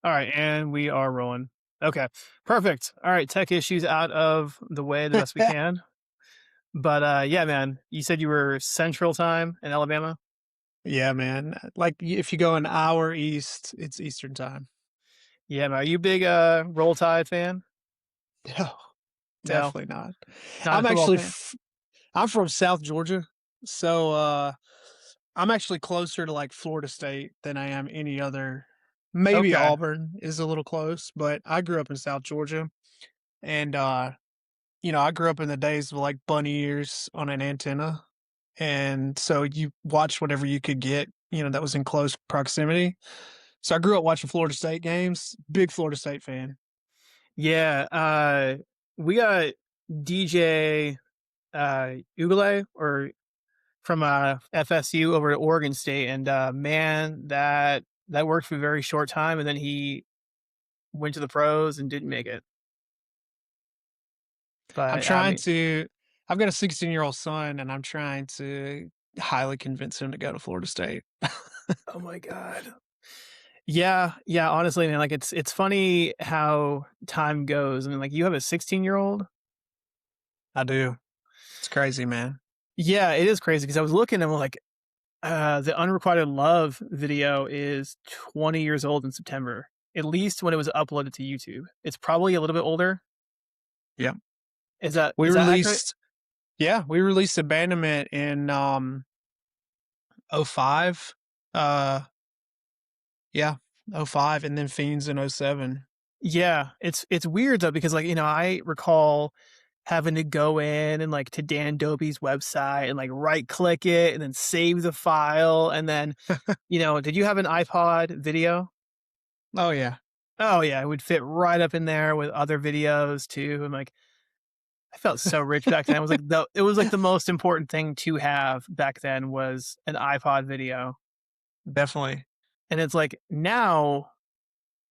All right, and we are rolling. Okay, perfect. All right, tech issues out of the way the best we can. But yeah, man, you said you were Central Time in Alabama. Yeah, man. Like if you go an hour east, it's Eastern time. Yeah, man, are you a big Roll Tide fan? No, No, definitely not. not a I'm football actually fan. f- I'm from South Georgia, so I'm actually closer to like Florida State than I am any other. Maybe Okay, Auburn is a little close, but I grew up in South Georgia, and I grew up in the days of like bunny ears on an antenna, and so you watched whatever you could get, that was in close proximity. So I grew up watching Florida State games. Big Florida State fan. yeah, we got DJ Ugale or from FSU over at Oregon State, and man, that worked for a very short time, and then he went to the pros and didn't make it. I'm But I trying mean, to. I've got a 16-year-old son, and I'm trying to highly convince him to go to Florida State. oh my god. Yeah, yeah, honestly, man, like, it's funny how time goes. I mean, like, you have a 16-year-old? I do. It's crazy, man. Yeah, it is crazy because I was looking and I'm like, the Unrequited Love video is 20 years old in September, at least when it was uploaded to YouTube. It's probably a little bit older. Yeah, Is that we is that accurate? released. Yeah, we released Abandonment in '05. Uh, yeah, '05, and then Fiends in '07. Yeah, it's weird though because, like, I recall having to go in and, like, to Dan Dobie's website and, like, right click it and then save the file, and then, did you have an iPod video? Oh yeah, Oh yeah, it would fit right up in there with other videos too. And, like, I felt so rich back then. It was like the most important thing to have back then was an iPod video. definitely. And it's like now,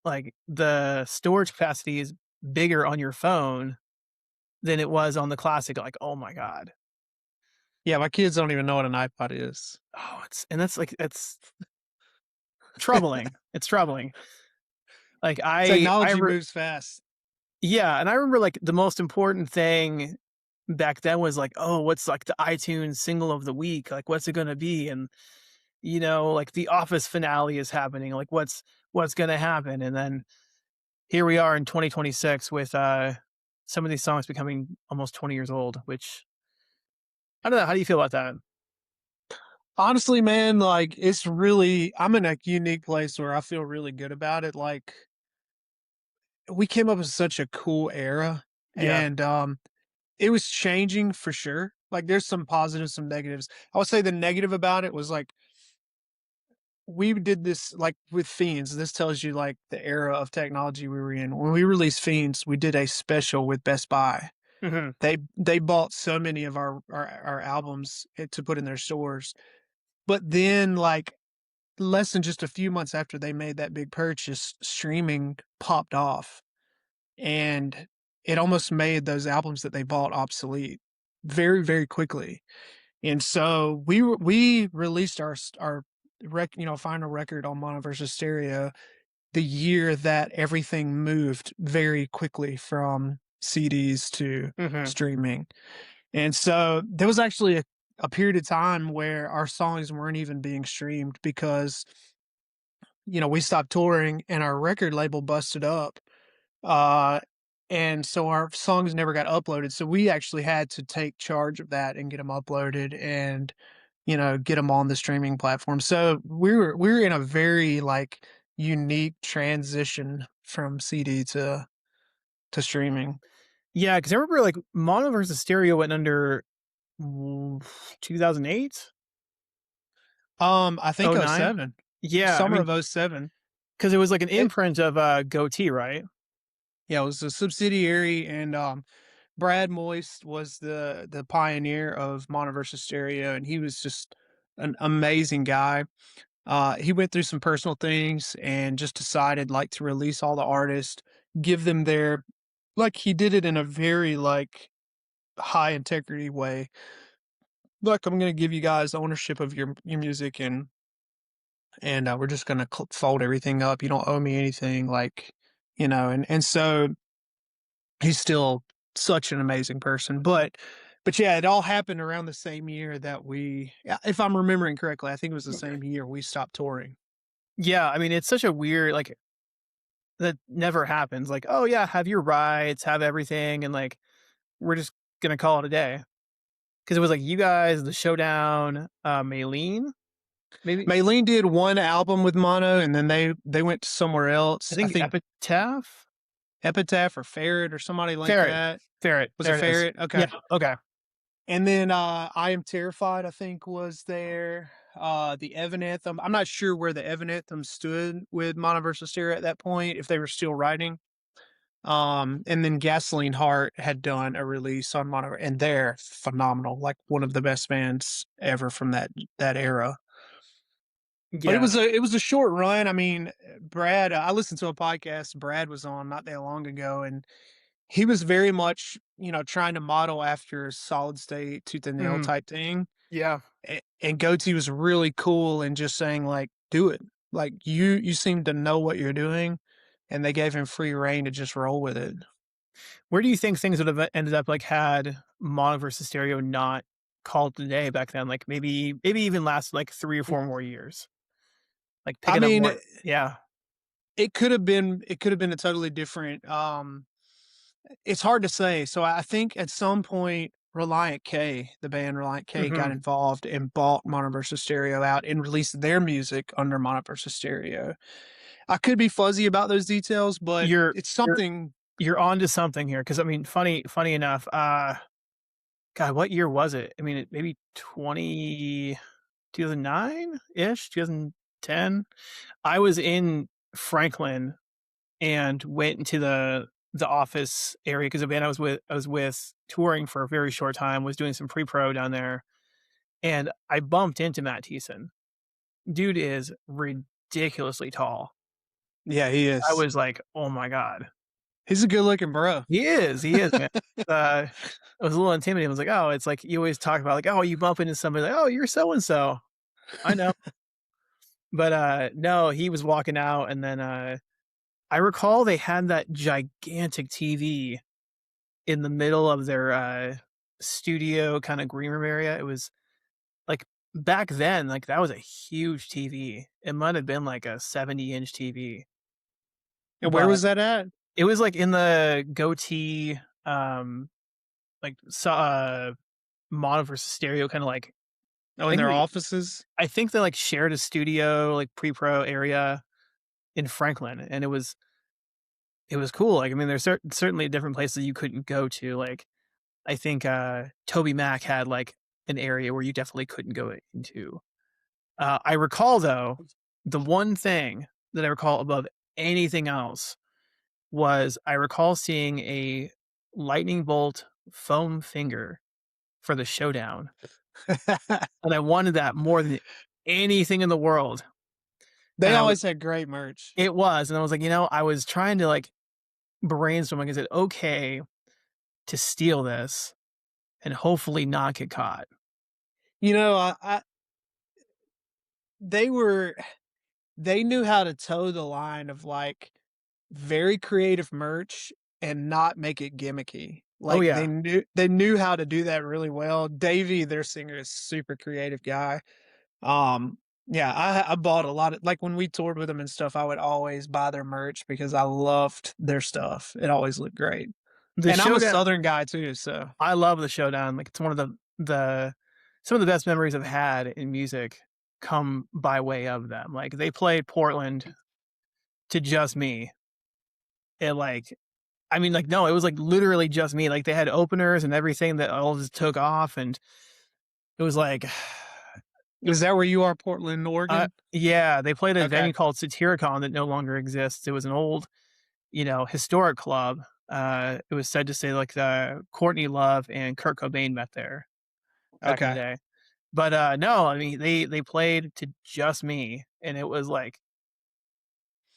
like, the storage capacity is bigger on your phone than it was on the classic. Like, oh my God. Yeah, my kids don't even know what an iPod is. Oh, it's troubling. It's troubling. Like Technology moves fast. yeah, and I remember, like, the most important thing back then was like, oh, what's like the iTunes single of the week? Like, what's it gonna be? And like the Office finale is happening. Like, what's gonna happen? And then here we are in 2026 with some of these songs becoming almost 20 years old. Which I don't know. How do you feel about that? Honestly, man, like I'm in a unique place where I feel really good about it. Like we came up with such a cool era, Yeah. and it was changing for sure. Like there's some positives, some negatives. I would say the negative about it was like we did this like with Fiends. This tells you like the era of technology we were in. When we released Fiends, we did a special with Best Buy. Hmm. They bought so many of our albums to put in their stores. But then like less than just a few months after they made that big purchase, streaming popped off, and it almost made those albums that they bought obsolete very, very quickly. And so we released our final record on Mono versus Stereo the year that everything moved very quickly from CDs to Hmm. streaming. And so there was actually a period of time where our songs weren't even being streamed because we stopped touring and our record label busted up. Uh, and so our songs never got uploaded. So we actually had to take charge of that and get them uploaded and, get them on the streaming platform. So we were in a very like unique transition from CD to streaming. Yeah, because I remember, like, Mono versus Stereo went under 2008, I think oh oh nine. seven, Yeah, I summer mean, of '07. because it was like an It imprint of Goatee, right? Yeah, it was a subsidiary, and Brad Moist was the pioneer of Mono versus Stereo, and he was just an amazing guy. He went through some personal things and just decided like to release all the artists, give them their like he did it in a very like high integrity way. Like I'm gonna give you guys ownership of your music, and and we're just gonna fold everything up. You don't owe me anything, like, and so he's still such an amazing person. But yeah, it all happened around the same year that yeah, if I'm remembering correctly, I think it was the same year we stopped touring. Yeah, I mean, it's such a weird like that never happens. Like, oh yeah, have your rights, have everything, and like we're just gonna call it a day because it was like you guys, the showdown, Maylene, maybe Maylene did one album with Mono, and then they went somewhere I else. I think think Epitaph, Epitaph or Ferret or somebody like Ferret, that. Ferret, Was it there it is. Ferret? Yeah, Okay. okay, And then I Am Terrified, I think, was there. The Evan Anthem. I'm not sure where the Evan Anthem stood with Mono versus Stereo at that point, if they were still writing. And then Gasoline Heart had done a release on Mono, and they're phenomenal, like one of the best bands ever from that era. But yeah, it was a short run. I mean, Brad, I listened to a podcast Brad was on not that long ago, and he was very much, trying to model after Solid State, Tooth and Nail mhm, type thing. yeah. And Goatee was really cool and just saying like, do it. Like you seem to know what you're doing, and they gave him free reign to just roll with it. Where do you think things would have ended up like had Mono versus Stereo not called today back then? Like maybe even last like 3 or 4 more years. Like I picking up mean, more. Yeah. it could have been a totally different. It's hard to say. So I think at some point, Reliant K, the band Reliant K, got Hmm. involved and bought Mono versus Stereo out and released their music under Mono versus Stereo. I could be fuzzy about those details, but You're it's you're something. you're onto something here because I mean, funny enough. God, what year was it? I mean, maybe 2009 ish, 2010. I was in Franklin and went into the office area because the band I was with touring for a very short time, was doing some pre-pro down there, and I bumped into Matt Thiessen. Dude is ridiculously tall. Yeah, he I is. was like, "Oh my god." He's a good looking bro. He is, man. It was a little intimidating. I was like, "Oh," it's like you always talk about like, "Oh, you bump into somebody like, oh, you're so and so." I know. But, no, he was walking out and then, I recall they had that gigantic TV in the middle of their, studio kinda green room area. It was like, back then, like, that was a huge TV. It might have been like a 70-inch TV, And where but was that at? it was, like, in the goatee, like, mono versus stereo kinda like Oh, I in think their we offices? I think they, like, shared a studio, like, pre-pro area in Franklin, and it was cool. Like, I mean, there's certainly different places you couldn't go to, like, I think, Toby Mac had, like, an area where you definitely couldn't go into. I recall, though, the one thing that I recall above anything else was I recall seeing a lightning bolt foam finger for the showdown, and I wanted that more than anything in the world, They and I was always had great merch. it was, and I was like, I was trying to, like, brainstorm, like I said, "Okay, to steal this and hopefully not get caught." I they were they knew how to toe the line of, like, very creative merch and not make it gimmicky. Oh, Like, yeah. they knew how to do that really well. Davey, their singer, is super creative guy. Yeah, I bought a lot of, like, when we toured with them and stuff, I would always buy their merch because I loved their stuff. It always looked great. The And I'm a showdown Southern guy too, so I love the showdown, like, it's one of the some of the best memories I've had in music come by way of them. Like, they played Portland to just me, and, like I mean, like, no, it was, like, literally just me, like, they had openers and everything that all just took off, and it was like is that where you are, Portland, Oregon? yeah, they played a Okay, venue called Satyricon that no longer exists. It was an old, historic club. It was said to say, like, Courtney Love and Kurt Cobain met there back in the okay. day. But, no, I mean, they played to just me, and it was like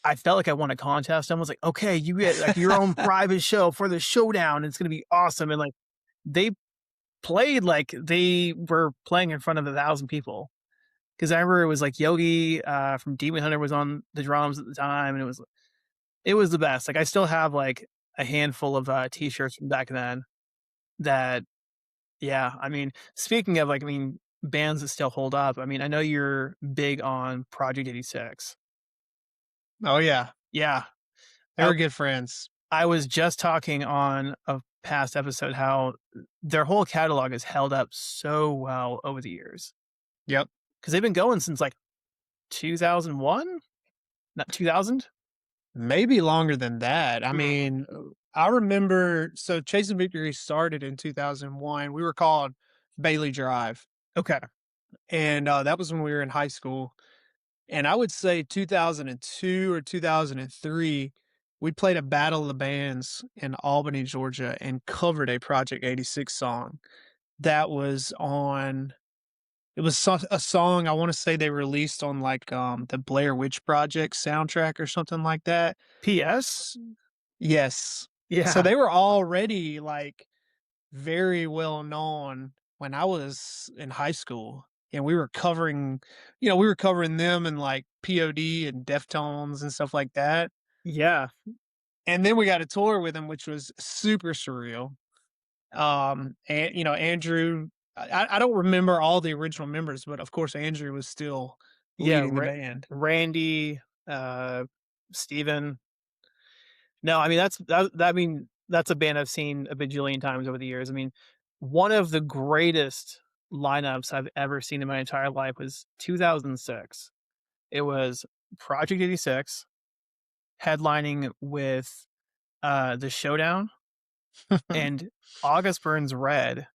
I felt like I won a contest. I was like, "Okay, you get, like, your own private show for the showdown, it's gonna be awesome," and, like, they played like they were playing in front of 1,000 people 'Cause I remember it was like Yogi, from Demon Hunter was on the drums at the time, and it was the best. Like, I still have, like, a handful of, T-shirts from back then that yeah, I mean, speaking of, like, I mean, bands that still hold up, I mean, I know you're big on Project 86. Oh, yeah. Yeah. They I were good friends. I was just talking on a past episode how their whole catalog has held up so well over the years Yep. because 'cause they've been going since, like, 2001? Not 2000? Maybe longer than that. I Hmm, mean, I remember so Chasing Victory started in 2001. We were called Bailey Drive, okay. and, that was when we were in high school, and I would say 2002 or 2003, we played a battle of the bands in Albany, Georgia, and covered a Project 86 song that was on it was a song I wanna say they released on, like, the Blair Witch Project soundtrack or something like that. PS? S Yes. So Yeah. they were already, like, very well known when I was in high school, and we were covering we were covering them and, like, POD and Deftones and stuff like that, Yeah. and then we got a tour with them, which was super surreal. And, Andrew I don't remember all the original members, but, of course, Andrew was still Yeah, leading the band. Randy, Steven. No, I mean, I mean, that's a band I've seen a bajillion times over the years. I mean, one of the greatest lineups I've ever seen in my entire life was 2006. It was Project 86 headlining with, The Showdown and August Burns Red,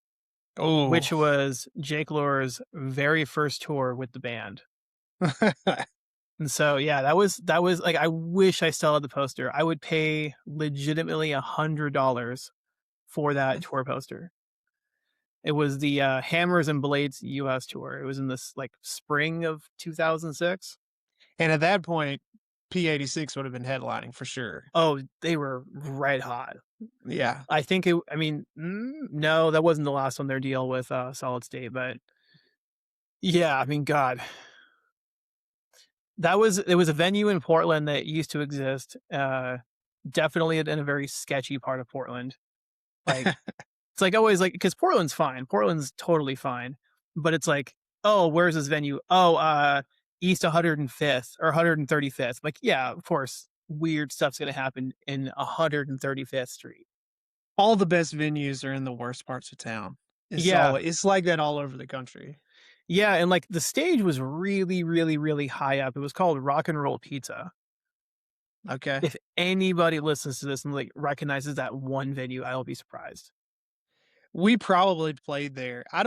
which Oh. was Jake Lure's very first tour with the band. And so, yeah, that was like, I wish I still had the poster. I would pay legitimately $100 for that tour poster. It was the, Hammers and Blades US tour. It was in this, like, spring of 2006. And at that point, P86 would have been headlining for sure. Oh, they were red hot. Yeah. I mean, no, that wasn't the last on their deal with, Solid State, but yeah, I mean, god. It was a venue in Portland that used to exist, definitely in a very sketchy part of Portland. Like, it's like always like because Portland's fine. Portland's totally fine. But it's like, oh, where's this venue? Oh, East 105th or 135th. Like, yeah, of course, weird stuff's gonna happen in 135th Street. All the best venues are in the worst parts of town. Yeah. It's like that all over the country. Yeah, and like the stage was really, really, really high up. It was called Rock and Roll Pizza. Okay. If anybody listens to this and like recognizes that one venue, I will be surprised. We probably played there. I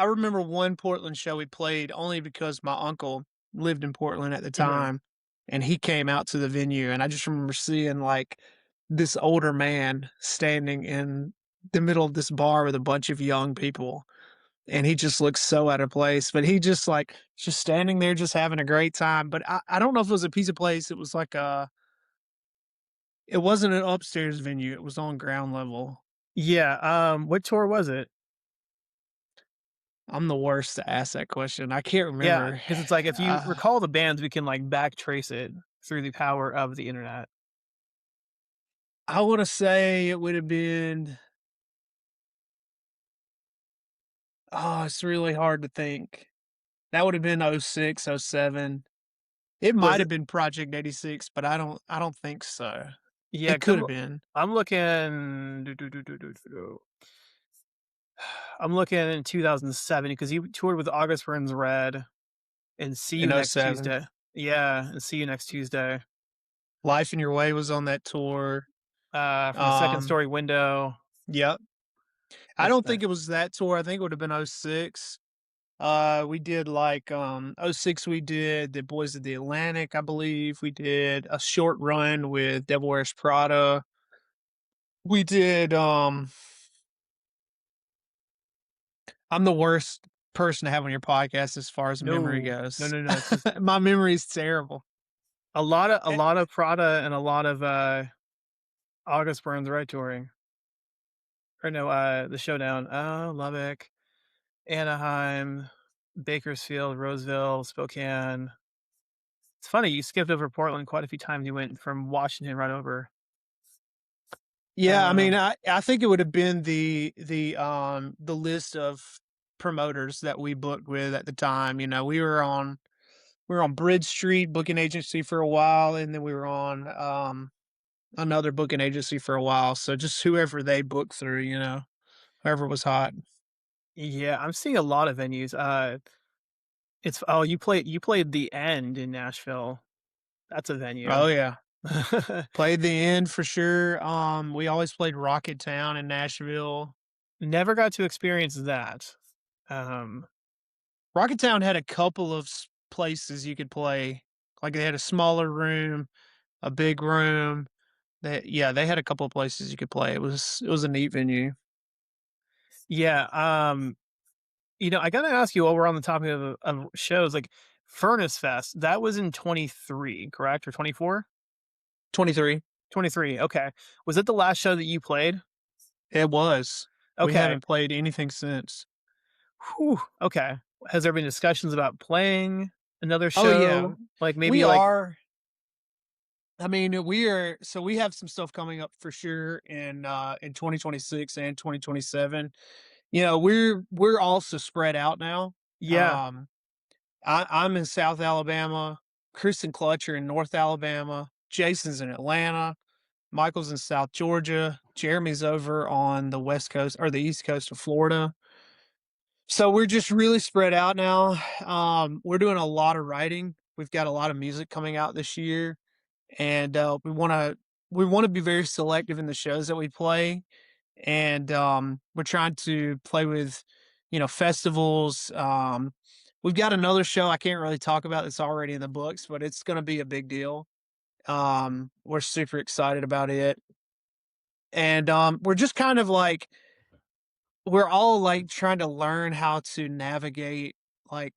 remember one Portland show we played only because my uncle lived in Portland at the Mhm. time, and he came out to the venue, and I just remember seeing, like, this older man standing in the middle of this bar with a bunch of young people, and he just looked so out of place, but he just, like, just standing there just having a great time, but I don't know if it was a pizza place, it was like a it wasn't an upstairs venue, it was on ground level. Yeah, what tour was it? I'm the worst to ask that question, I can't Yeah, remember. because it's like if you Uh, recall the bands, we can like back trace it through the power of the internet. I wanna say it would have been it's really hard to think. That would have been '06, '07. It Was might it? have been Project 86, but I don't think so. Yeah, It because could have been I'm looking. I'm looking in 2007 because you toured with August Burns Red and See in You Next '07. Tuesday. Yeah, and See You Next Tuesday. Life in Your Way was on that tour. From the Second Um, Story Window. yep. I What's don't think that? it was that tour, I think it would have been '06. We did, like, '06 we did The Boys of the Atlantic, I believe. We did a short run with Devil Wears Prada. We did, I'm the worst person to have on your podcast as far as memory No, no, goes. no, no. It's just My memory is terrible. a Eh, lot of Prada and a lot of August Burns Red touring. Or no, the Showdown. Oh, Lubbock. Anaheim, Bakersfield, Roseville, Spokane. It's funny, you skipped over Portland quite a few times. You went from Washington right over. Yeah, I mean, Um, I think it would have been the list of promoters that we booked with at the time. You know, we were on Bridge Street booking agency for a while, and then we were on another booking agency for a while. So just whoever they booked through, you know, whoever was hot. yeah, I'm seeing a lot of venues. It's oh, you played The End in Nashville. That's a venue. Oh yeah. Played the end for sure. We always played Rocket Town in Nashville. Never got to experience that. Um, Rocket Town had a couple of places you could play. Like they had a smaller room, a big room. They had a couple of places you could play. It was a neat venue. yeah, I gotta ask you while we're on the topic of shows, like Furnace Fest, that was in 23, correct? Or 24? 23. 23, okay. Was it the last show that you played? It was. We Okay. haven't played anything since. Whew, okay. Has there been discussions about playing another Oh yeah. show? Like We maybe like are I mean, we have some stuff coming up for sure in 2026 and 2027. You know, we're also spread out now. yeah, Um I'm in South Alabama, Chris and Clutch are in North Alabama, Jason's in Atlanta, Michael's in South Georgia, Jeremy's over on the West Coast or the East Coast of Florida. So we're just really spread out now. We're doing a lot of writing. We've got a lot of music coming out this year, and we want to be very selective in the shows that we play, and we're trying to play with, you know, festivals. We've got another show I can't really talk about that's already in the books, but it's going to be a big deal. We're super excited about it, and we're just kind of like we're all like trying to learn how to navigate like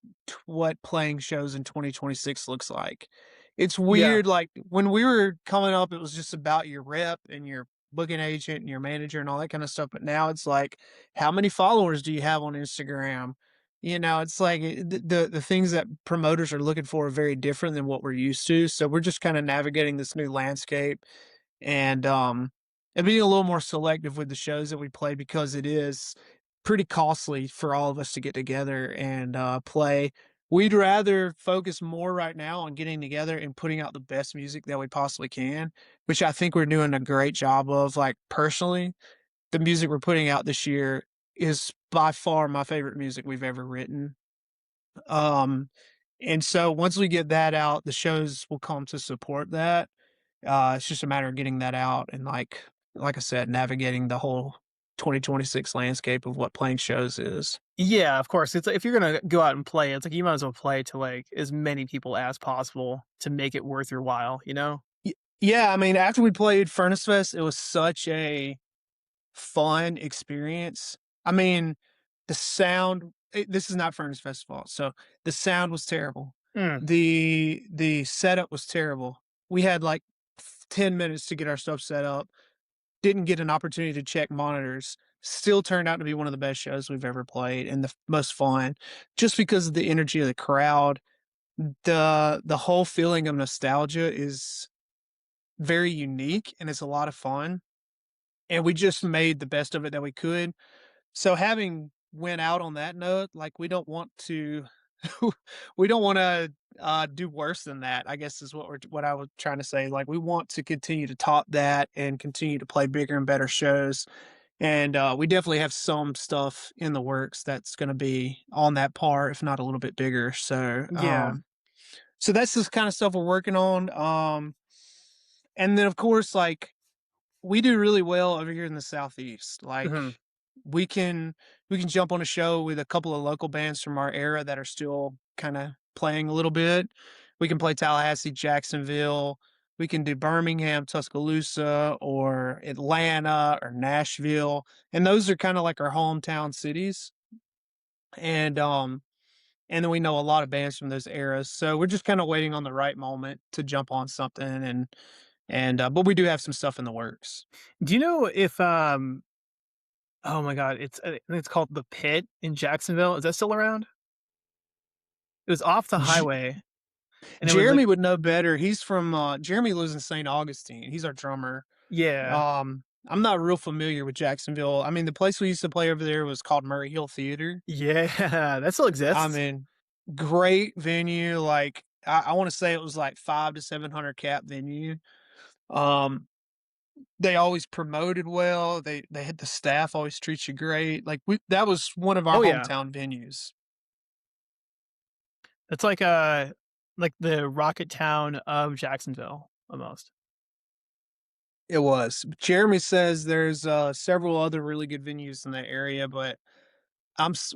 what playing shows in 2026 looks like. It's yeah, weird. Like when we were coming up, it was just about your rep and your booking agent and your manager and all that kind of stuff. But now it's like, how many followers do you have on Instagram? You know, it's like the things that promoters are looking for are very different than what we're used to. So we're just kind of navigating this new landscape and being a little more selective with the shows that we play because it is pretty costly for all of us to get together and play. We'd rather focus more right now on getting together and putting out the best music that we possibly can, which I think we're doing a great job of. Like personally, the music we're putting out this year is by far my favorite music we've ever written. Um, and so once we get that out, the shows will come to support that. It's just a matter of getting that out and like I said, navigating the whole 2026 landscape of what playing shows is. yeah. Of course, it's like, if you're gonna go out and play, it's like you might as well play to like as many people as possible to make it worth your while. You know? Y Yeah, I mean, after we played Furnace Fest, it was such a fun experience. I mean, the sound this is not Furnace Festival, so the sound was terrible. Mm, The setup was terrible. We had, like, 10 minutes to get our stuff set up, didn't get an opportunity to check monitors, still turned out to be one of the best shows we've ever played and the most fun, just because of the energy of the crowd. The whole feeling of nostalgia is very unique, and it's a lot of fun, and we just made the best of it that we could. So having went out on that note, like, we don't want to we don't wanna, do worse than that, I guess is what I was trying to say. Like, we want to continue to top that and continue to play bigger and better shows. And we definitely have some stuff in the works that's going to be on that par, if not a little bit bigger. yeah. So that's the kind of stuff we're working on. And then of course, like we do really well over here in the southeast. Like Mhm. we can we can jump on a show with a couple of local bands from our era that are still kind of playing a little bit. We can play Tallahassee, Jacksonville. We can do Birmingham, Tuscaloosa, or Atlanta, or Nashville, and those are kind of like our hometown cities. And and then we know a lot of bands from those eras, so we're just kind of waiting on the right moment to jump on something. And but we do have some stuff in the works. Do you know if Oh my god, I think it's called The Pit in Jacksonville. Is that still around? It was off the J highway, and it was like Jeremy would know better. He's from, Jeremy lives in St. Augustine. He's our drummer. yeah. I'm not real familiar with Jacksonville. I mean, the place we used to play over there was called Murray Hill Theater. Yeah, that still I exists. mean, great venue, like, I wanna say it was like 5 to 700 cap venue. Um, they always promoted well, they had the staff always treat you great, like, we that was one of our Oh, yeah. hometown venues. It's like the rocket town of Jacksonville, almost. It was. Jeremy says there's, several other really good venues in that area, but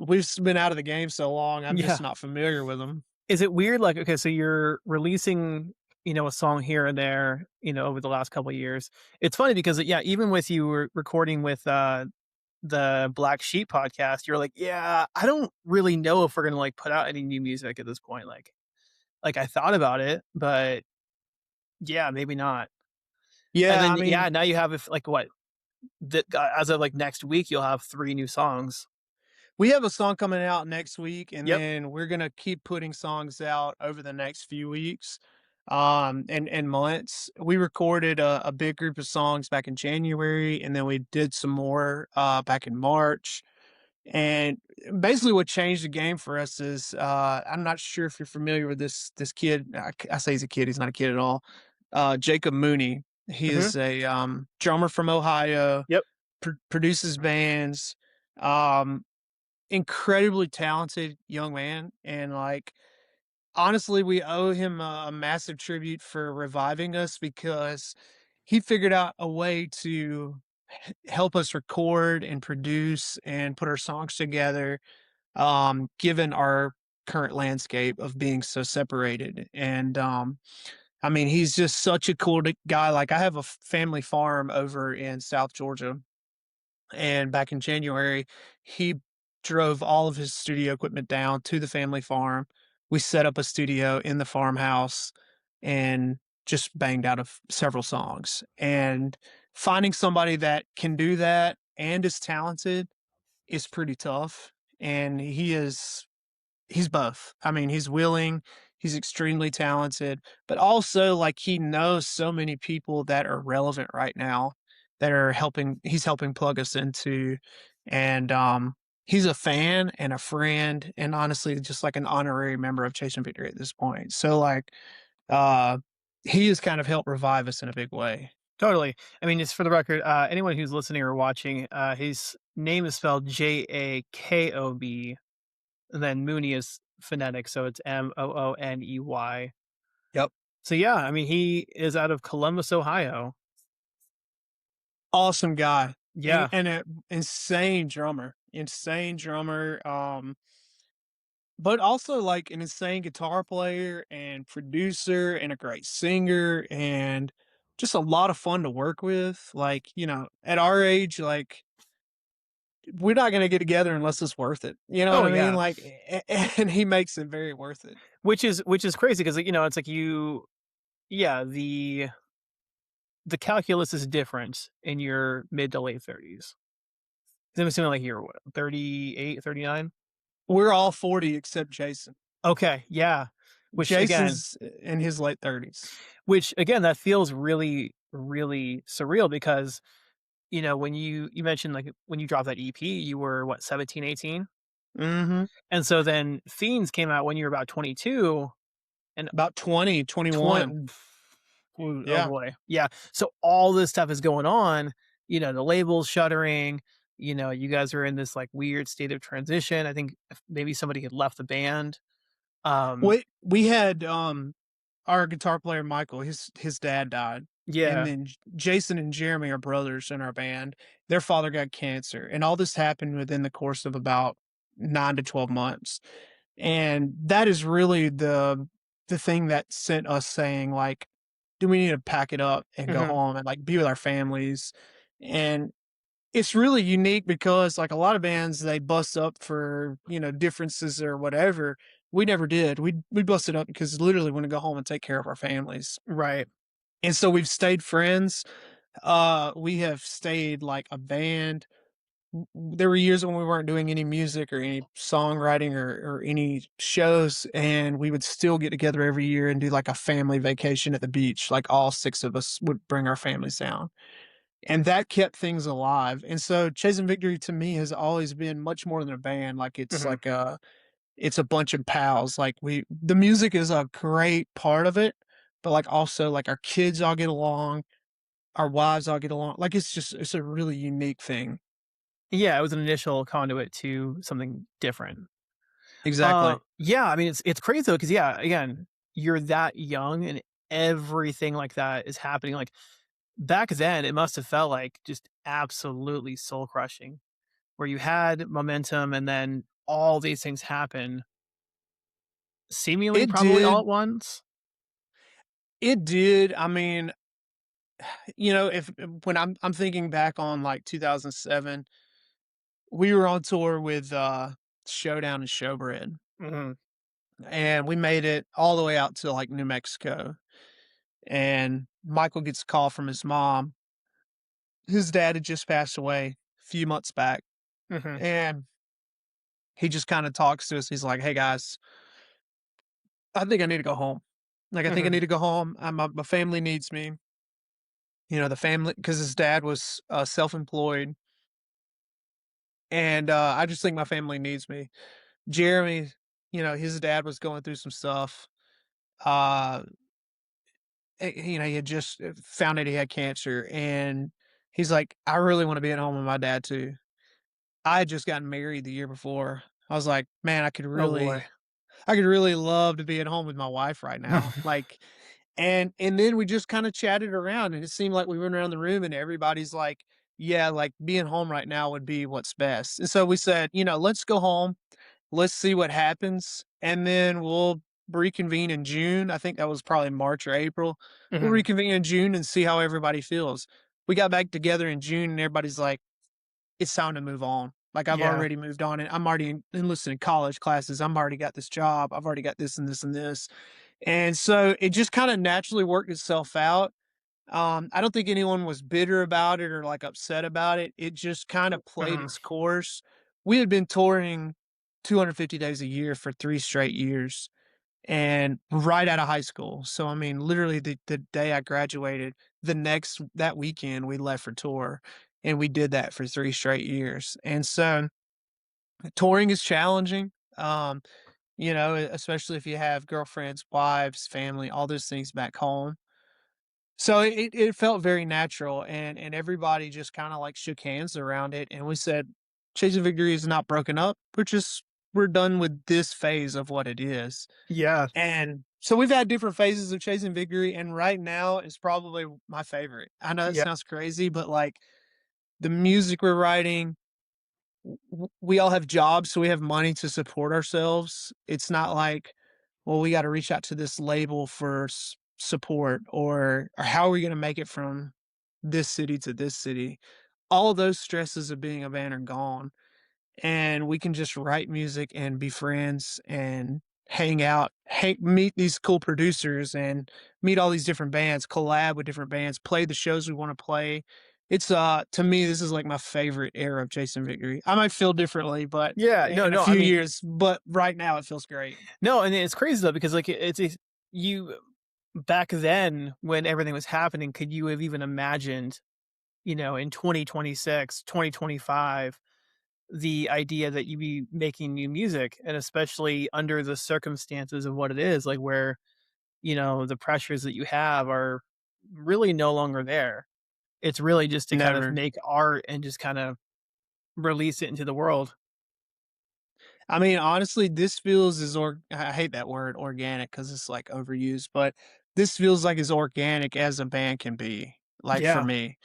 we've been out of the game so long, I'm just Yeah. not familiar with them. Is it weird, like, okay, so you're releasing, a song here and there, over the last couple of years. It's funny because, yeah, even with you recording with, the Black Sheep podcast, you're like, "Yeah, I don't really know if we're gonna, like, put out any new music at this point." Like, I thought about it, but yeah, maybe not. And Yeah, then, I mean, yeah, now you have if like, what? As of, like, next week, you'll have 3 new songs. we have a song coming out next week, and Yep. then we're gonna keep putting songs out over the next few weeks, and months. We recorded a big group of songs back in January, and then we did some more, back in March. And basically what changed the game for us is, I'm not sure if you're familiar with this kid. I say he's a kid, he's not a kid at all. Jacob Mooney. He Mhm. is a, drummer from Ohio, Yep. produces bands, um, incredibly talented young man, and, like, honestly, we owe him a massive tribute for reviving us because he figured out a way to help us record and produce and put our songs together, given our current landscape of being so separated. And I mean, he's just such a cool guy. Like, I have a family farm over in South Georgia, and back in January, he drove all of his studio equipment down to the family farm. We set up a studio in the farmhouse and just banged out of several songs. And finding somebody that can do that and is talented is pretty tough. And he's both. I mean, he's willing, he's extremely talented, but also, like, he knows so many people that are relevant right now that are he's helping plug us into. And he's a fan and a friend and honestly just like an honorary member of Chasing Victory at this point. So, like, uh he has kind of helped revive us in a big way. Totally. I mean, just for the record, anyone who's listening or watching, his name is spelled Jakob, and then Mooney is phonetic, so it's Mooney. Yep. So, yeah, I mean, he is out of Columbus, Ohio. Awesome guy. Yeah. And a insane drummer. Insane drummer. But also like an insane guitar player and producer and a great singer and just a lot of fun to work with. Like, at our age, like, we're not gonna get together unless it's worth it. You know what Oh, I mean? yeah. Like, and he makes it very worth it. Which is crazy because, it's like yeah, the calculus is different in your mid to late 30s. 'Cause I'm assuming, like, you're what, 38, 39? We're all 40 except Jason. Okay, yeah. Which again Jason's in his late 30s. that feels really, really surreal because, when you mentioned, like, when you dropped that EP, you were what, 17, 18? Mhm. And so then Fiends came out when you were about 22 and About 20, 21. 20. Ooh, oh Yeah. boy. Yeah. So all this stuff is going on, the label's shuttering, you guys are in this, like, weird state of transition. I think if maybe somebody had left the band. Um, We had, our guitar player, Michael, his dad died, and yeah. then Jason and Jeremy are brothers in our band. Their father got cancer, and all this happened within the course of about 9 to 12 months, and that is really the thing that sent us saying, like, "Do we need to pack it up and go Mhm. home and, like, be with our families?" And it's really unique because, like, a lot of bands, they bust up for, differences or whatever. We never did. We busted up because literally wanna go home and take care of our families. Right. And so we've stayed friends. We have stayed like a band. there were years when we weren't doing any music or any songwriting or any shows, and we would still get together every year and do like a family vacation at the beach. Like all six of us would bring our families down, and that kept things alive. And so, Chasing Victory to me has always been much more than a band. Like Mhm. it's a bunch of pals. Like the music is a great part of it, but like also like our kids all get along, our wives all get along. Like it's a really unique thing. Yeah, it was an initial conduit to something different. Exactly. Yeah, I mean, it's crazy though, because yeah, again, you're that young and everything like that is happening. Like, back then, it must have felt like just absolutely soul crushing, where you had momentum and then all these things happen seemingly It probably all did. at once. It did. I mean, if when I'm thinking back on like 2007, we were on tour with Showdown and Showbread, Mhm, and we made it all the way out to like New Mexico. And Michael gets a call from his mom. His dad had just passed away a few months back, mhm, and he just kind of talks to us. He's like, "Hey guys, I think I need to go home. Like, I think I mhm. need to go home. My family needs me. The family, because his dad was self-employed, and I just think my family needs me." Jeremy, his dad was going through some stuff. Uh, he had just found out he had cancer, and he's like, "I really want to be at home with my dad too." I had just gotten married the year before. I was like, "Man, Oh boy. I could really love to be at home with my wife right now." Like, and then we just kind of chatted around, and it seemed like we went around the room, and everybody's like, "Yeah, like being home right now would be what's best." And so we said, "Let's go home. Let's see what happens, and then we'll reconvene in June." I think that was probably March or April. We'll Mhm. reconvene in June and see how everybody feels. We got back together in June, and everybody's like, "It's time to move on." Like, I've Yeah. already moved on, and I'm already enlisted in college classes. I'm already got this job. I've already got this and this and this. And so it just kinda naturally worked itself out. I don't think anyone was bitter about it or, like, upset about it. It just kinda played Mhm. its course. We had been touring 250 days a year for 3 straight years, and right out of high school. So, I mean, literally the day I graduated, that weekend, we left for tour, and we did that for 3 straight years. And so, touring is challenging, especially if you have girlfriends, wives, family, all those things back home. So it felt very natural, and everybody just kinda, like, shook hands around it, and we said, "Chasing Victory is not broken up. We're done with this phase of what it is." Yeah. And so we've had different phases of Chasing Victory, and right now is probably my favorite. I know that Yeah. sounds crazy, but, like, the music we're writing, we all have jobs, so we have money to support ourselves. It's not like, well, we got to reach out to this label for support, or how are we going to make it from this city to this city. All of those stresses of being a band are gone, and we can just write music and be friends and hang out, meet these cool producers and meet all these different bands, collab with different bands, play the shows we want to play. It's to me, this is like my favorite era of Chasing Victory. I might feel differently, but Yeah. No, in a no, I few mean, years, but right now it feels great. no, and it's crazy though because, like, it's you back then when everything was happening, could you have even imagined, in 2026, 2025, the idea that you'd be making new music, and especially under the circumstances of what it is, like, where, the pressures that you have are really no longer there. It's really just to kind of Never. make art and just kind of release it into the world. I mean, honestly, this feels I hate that word organic because it's like overused, but this feels like as organic as a band can be. Like for Yeah. me,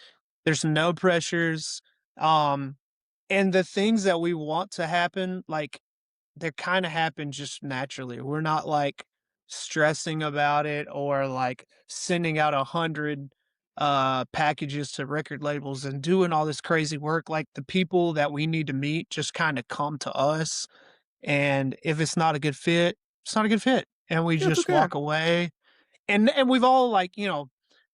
there's no pressures. Um, and the things that we want to happen, like they kind of happen just naturally. We're not like stressing about it or like sending out 100 packages to record labels and doing all this crazy work. Like the people that we need to meet just kind of come to us, and if it's not a good fit, it's not a good fit, and we Yeah, it's just okay. walk away. And we've all, like,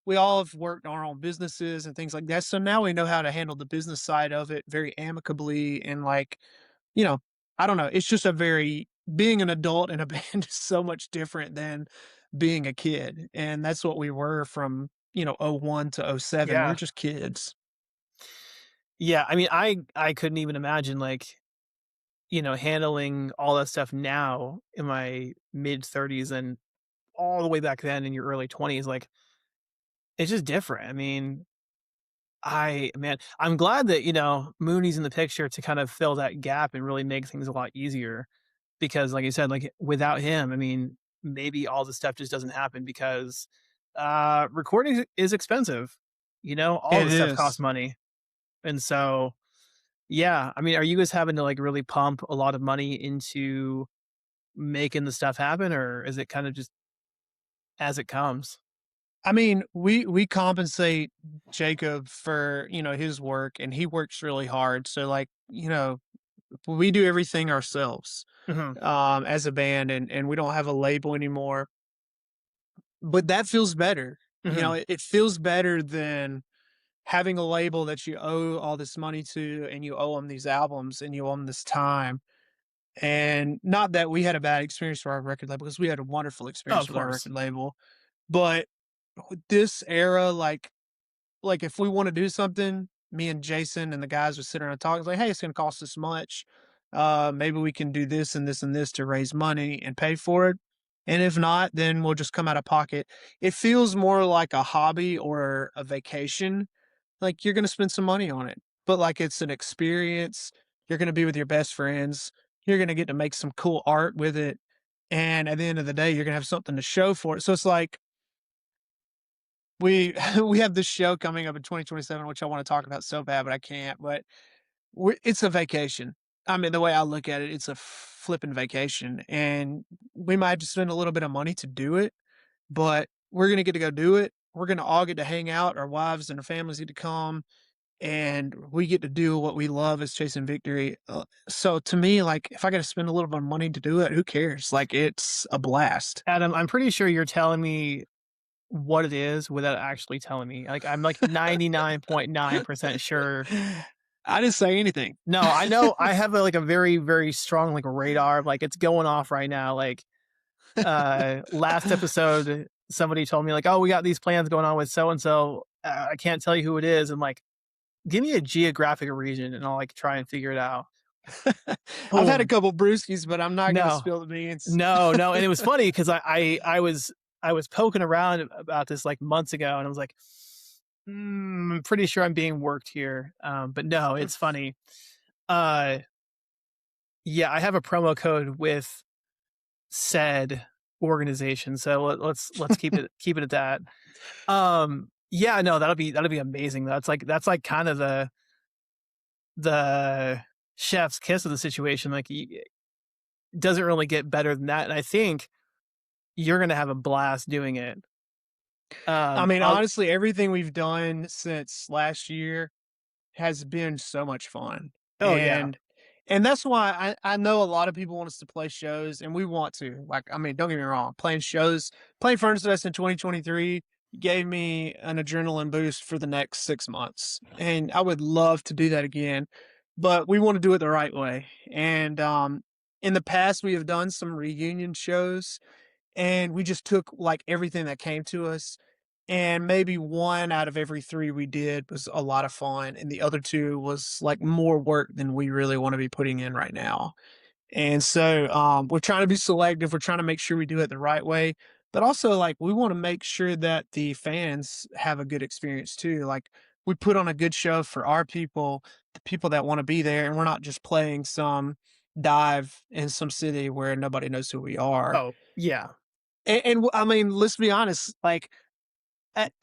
we all have worked our own businesses and things like that. So now we know how to handle the business side of it very amicably and like, you know, I don't know. It's just a very being an adult in a band is so much different than being a kid. And that's what we were from, '01 to '07. We were Yeah. just kids. Yeah, I mean, I couldn't even imagine, like, handling all that stuff now in my mid-30s and all the way back then in your early 20s, like, it's just different. I mean, I'm glad that, Mooney's in the picture to kind of fill that gap and really make things a lot easier because, like you said, like, without him, I mean, maybe all this stuff just doesn't happen because, recording is expensive, all It this stuff costs is. money, and so yeah, I mean, are you guys having to, like, really pump a lot of money into making the stuff happen, or is it kinda just as it comes? I mean, we compensate Jacob for, his work and he works really hard. So like, we do everything ourselves Mhm, as a band and we don't have a label anymore. But that feels better. mhm. It feels better than having a label that you owe all this money to and you owe them these albums and you owe them this time. And not that we had a bad experience with our record label because we had a wonderful Oh, experience of with our course. record label. But with this era, like if we want to do something, me and Jason and the guys would sit around and talk. It's like, hey, it's going to cost this much. Maybe we can do this and this and this to raise money and pay for it. And if not, then we'll just come out of pocket. It feels more like a hobby or a vacation. Like you're going to spend some money on it, but like it's an experience. You're going to be with your best friends. You're going to get to make some cool art with it. And at the end of the day, you're going to have something to show for it. So it's like, we we have this show coming up in 2027, which I wanna talk about so bad, but I can't, but it's a vacation. I mean, the way I look at it, it's a flipping vacation, and we might have to spend a little bit of money to do it, but we're gonna get to go do it. We're gonna all get to hang out, our wives and our families get to come, and we get to do what we love is chasing victory. So to me, like, if I gotta spend a little bit of money to do it, who cares? Like, it's a blast. Adam, I'm pretty sure you're telling me what it is without actually telling me. Like, I'm, like, 99.9% sure. I didn't say anything. No, I know I have a very, very strong, like, radar, like, it's going off right now, like, last episode, somebody told me, like, "Oh, we got these plans going on with so and so, I can't tell you who it is." I'm like, "Give me a geographic region, and I'll, like, try and figure it out." I've had a Boom. couple brewskis, but I'm not gonna No. spill the beans. No, no, and it was funny because I was poking around about this, like, months ago, and I was like, I'm pretty sure I'm being worked here." But no, it's funny. Uh, yeah, I have a promo code with said organization, so let's keep it at that. Yeah, no, that'll be amazing. That's like kind of the chef's kiss of the situation. Like, it doesn't really get better than that, and I think you're gonna have a blast doing it. I mean, I'll honestly, everything we've done since last year has been so much fun, Oh, yeah. and that's why I know a lot of people want us to play shows, and we want to. Like, I mean, don't get me wrong, playing Furnace Fest in 2023 gave me an adrenaline boost for the next 6 months, and I would love to do that again, but we wanna do it the right way, and, in the past, we have done some reunion shows, and we just took, like, everything that came to us, and maybe 1 out of every 3 we did was a lot of fun, and the other 2 was, like, more work than we really wanna be putting in right now. And so, we're trying to be selective, we're trying to make sure we do it the right way, but also, like, we wanna make sure that the fans have a good experience too, like, we put on a good show for our people, the people that wanna be there, and we're not just playing some dive in some city where nobody knows who we are. Oh, yeah. I mean, let's be honest, like,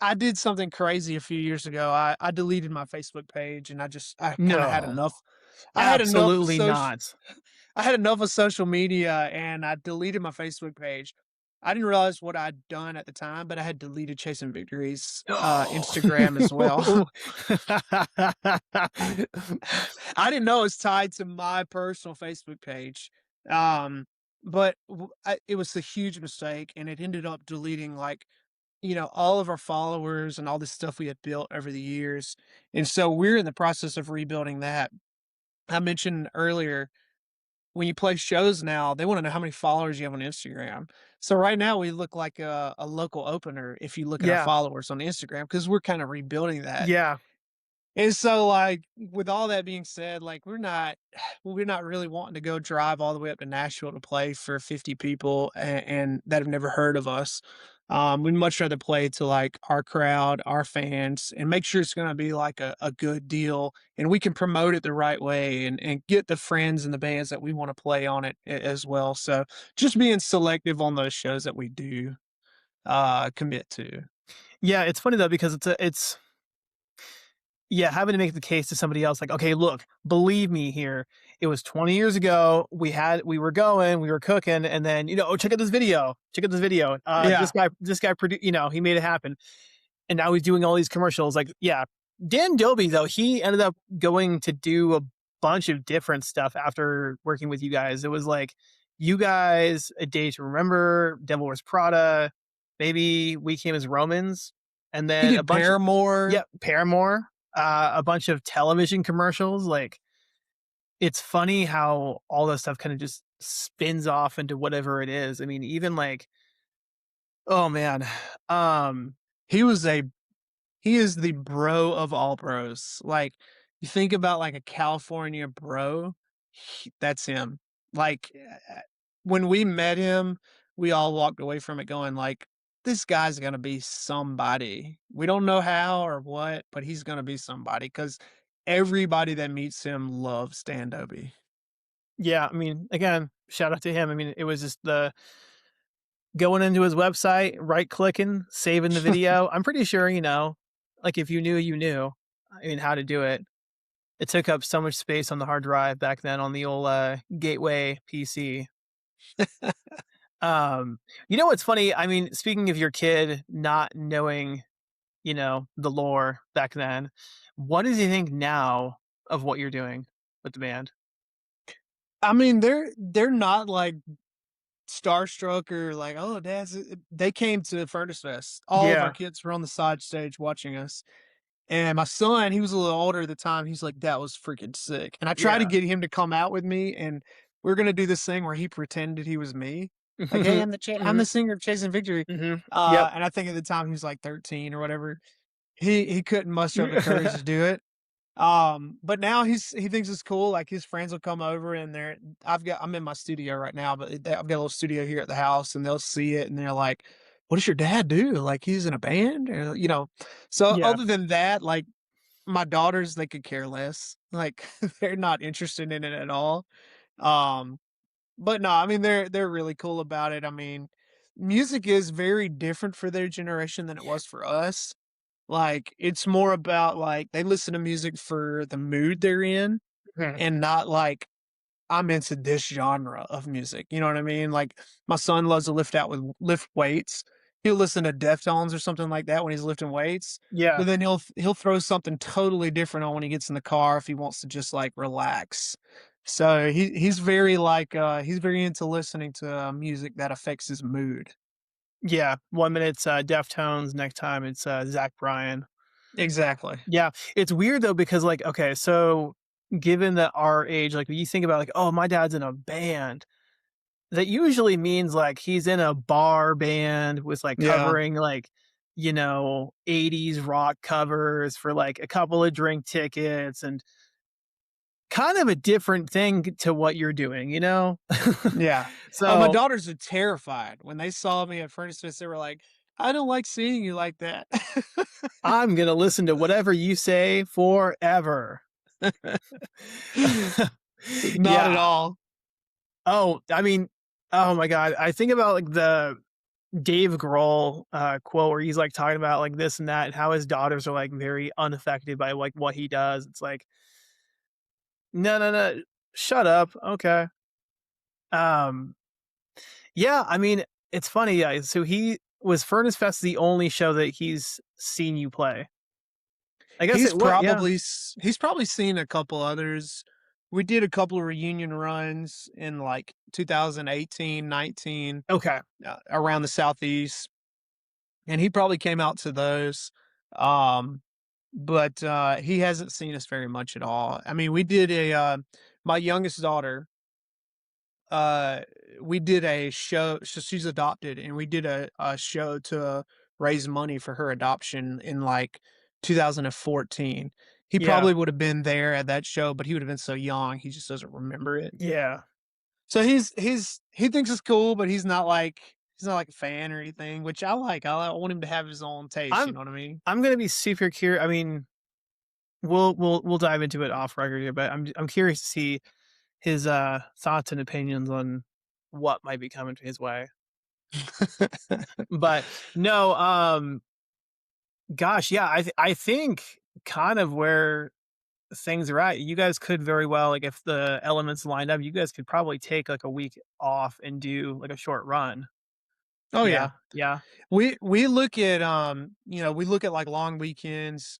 I did something crazy a few years ago. I deleted my Facebook page and I kinda had No. enough. I had enough Absolutely social not. I had enough of social media and I deleted my Facebook page. I didn't realize what I'd done at the time, but I had deleted Chasing Victory's, Instagram as well. No. I didn't know it was tied to my personal Facebook page. But it was a huge mistake and it ended up deleting like all of our followers and all this stuff we had built over the years. And so we're in the process of rebuilding that. I mentioned earlier, when you play shows now, they want to know how many followers you have on Instagram. So right now we look like a local opener if you look at our Yeah. followers on Instagram because we're kind of rebuilding that. Yeah. And so, like, with all that being said, like, we're not really wanting to go drive all the way up to Nashville to play for 50 people and that have never heard of us. We'd much rather play to like our crowd, our fans, and make sure it's going to be like a good deal, and we can promote it the right way and get the friends and the bands that we want to play on it as well. So, just being selective on those shows that we do commit to. Yeah, it's funny though because it's yeah, having to make the case to somebody else like, "Okay, look, believe me here. It was 20 years ago. We were going, we were cooking, and then, oh, check out this video. Check out this video. Yeah, This guy he made it happen." And now he's doing all these commercials. Like, yeah, Dan Dobie though, he ended up going to do a bunch of different stuff after working with you guys. It was like you guys, A Day to Remember, Devil Wears Prada, maybe We Came as Romans, and he then a did bunch of Paramore. yeah, Paramore, a bunch of television commercials. Like, it's funny how all that stuff kind of just spins off into whatever it is. I mean, even like, oh man, um, He was a He is the bro of all bros. Like, you think about, like, a California bro, that's him. Like, when we met him, we all walked away from it going like, "This guy's gonna be somebody." We don't know how or what, but he's gonna be somebody because everybody that meets him loves Dan Dobie. yeah, I mean, again, shout out to him. I mean, it was just the going into his website, right clicking, saving the video. I'm pretty sure, like if you knew, you knew. I mean, how to do it. It took up so much space on the hard drive back then on the old Gateway PC. Um, what's funny? I mean, speaking of your kid not knowing, the lore back then, what does he think now of what you're doing with the band? I mean, they're not, like, starstruck or like, "Oh, dad's" they came to Furnace Fest. All of our Yeah. kids were on the side stage watching us, and my son, he was a little older at the time, he's like, "That was freaking sick," and I tried to Yeah. get him to come out with me, and we are gonna do this thing where he pretended he was me, like, "Hey, I'm hmm the singer of Chasing Victory," hmm Yep. and I think at the time he was, like, 13 or whatever. He couldn't muster up the courage to do it, but now he thinks it's cool, like, his friends will come over and I'm in my studio right now, but I've got a little studio here at the house, and they'll see it, and they're like, "What does your dad do? Like, he's in a band?" Or. So, Yeah. other than that, like, my daughters, they could care less, like, they're not interested in it at all, um, but no, I mean, they're really cool about it. I mean, music is very different for their generation than it was for us. Like, it's more about, like, they listen to music for the mood they're in Mhm. and not like, "I'm into this genre of music," you know what I mean? Like, my son loves to lift weights. He'll listen to Deftones or something like that when he's lifting weights, Yeah. but then he'll throw something totally different on when he gets in the car if he wants to just, like, relax. So he's very into listening to, music that affects his mood. Yeah. 1 minute it's Deftones, next time it's Zach Bryan. Exactly. Yeah. It's weird though, because like, okay, so given that our age, like you think about like, oh, my dad's in a band. That usually means like he's in a bar band with like Yeah. covering like, 80s rock covers for like a couple of drink tickets and kind of a different thing to what you're doing? Yeah. Oh, my So daughters are terrified. When they saw me at Furnace Fest, they were like, "I don't like seeing you like that." I'm gonna listen to whatever you say forever. Not at Yeah. all. Oh, I mean, oh my god. I think about like the Dave Grohl quote where he's like talking about like this and that and how his daughters are like very unaffected by like what he does. It's like, no, no, no, shut up. Okay. Um, yeah, I mean, it's funny. Yeah. So he was Furnace Fest the only show that he's seen you play. I guess He's it what? Yeah. probably he's probably seen a couple others. We did a couple of reunion runs in, like, 2018, 19, Okay. around the Southeast. and he probably came out to those, um, but, he hasn't seen us very much at all. I mean, we did my youngest daughter, uh, we did a show, so she's adopted, and we did a show to raise money for her adoption in, like, 2014. He Yeah. probably would have been there at that show, but he would have been so young, he just doesn't remember it. Yeah. So he thinks it's cool, but he's not like a fan or anything, which I like. I want him to have his own taste, you I'm know what I mean? I'm gonna be super curious. I mean, we'll dive into it off record here, but I'm curious to see his thoughts and opinions on what might be coming his way. But no, gosh, yeah, I think kind of where things are at, you guys could very well, like, if the elements lined up, you guys could probably take like a week off and do like a short run. Oh, yeah. Yeah, yeah. We look at, we look at, like, long weekends,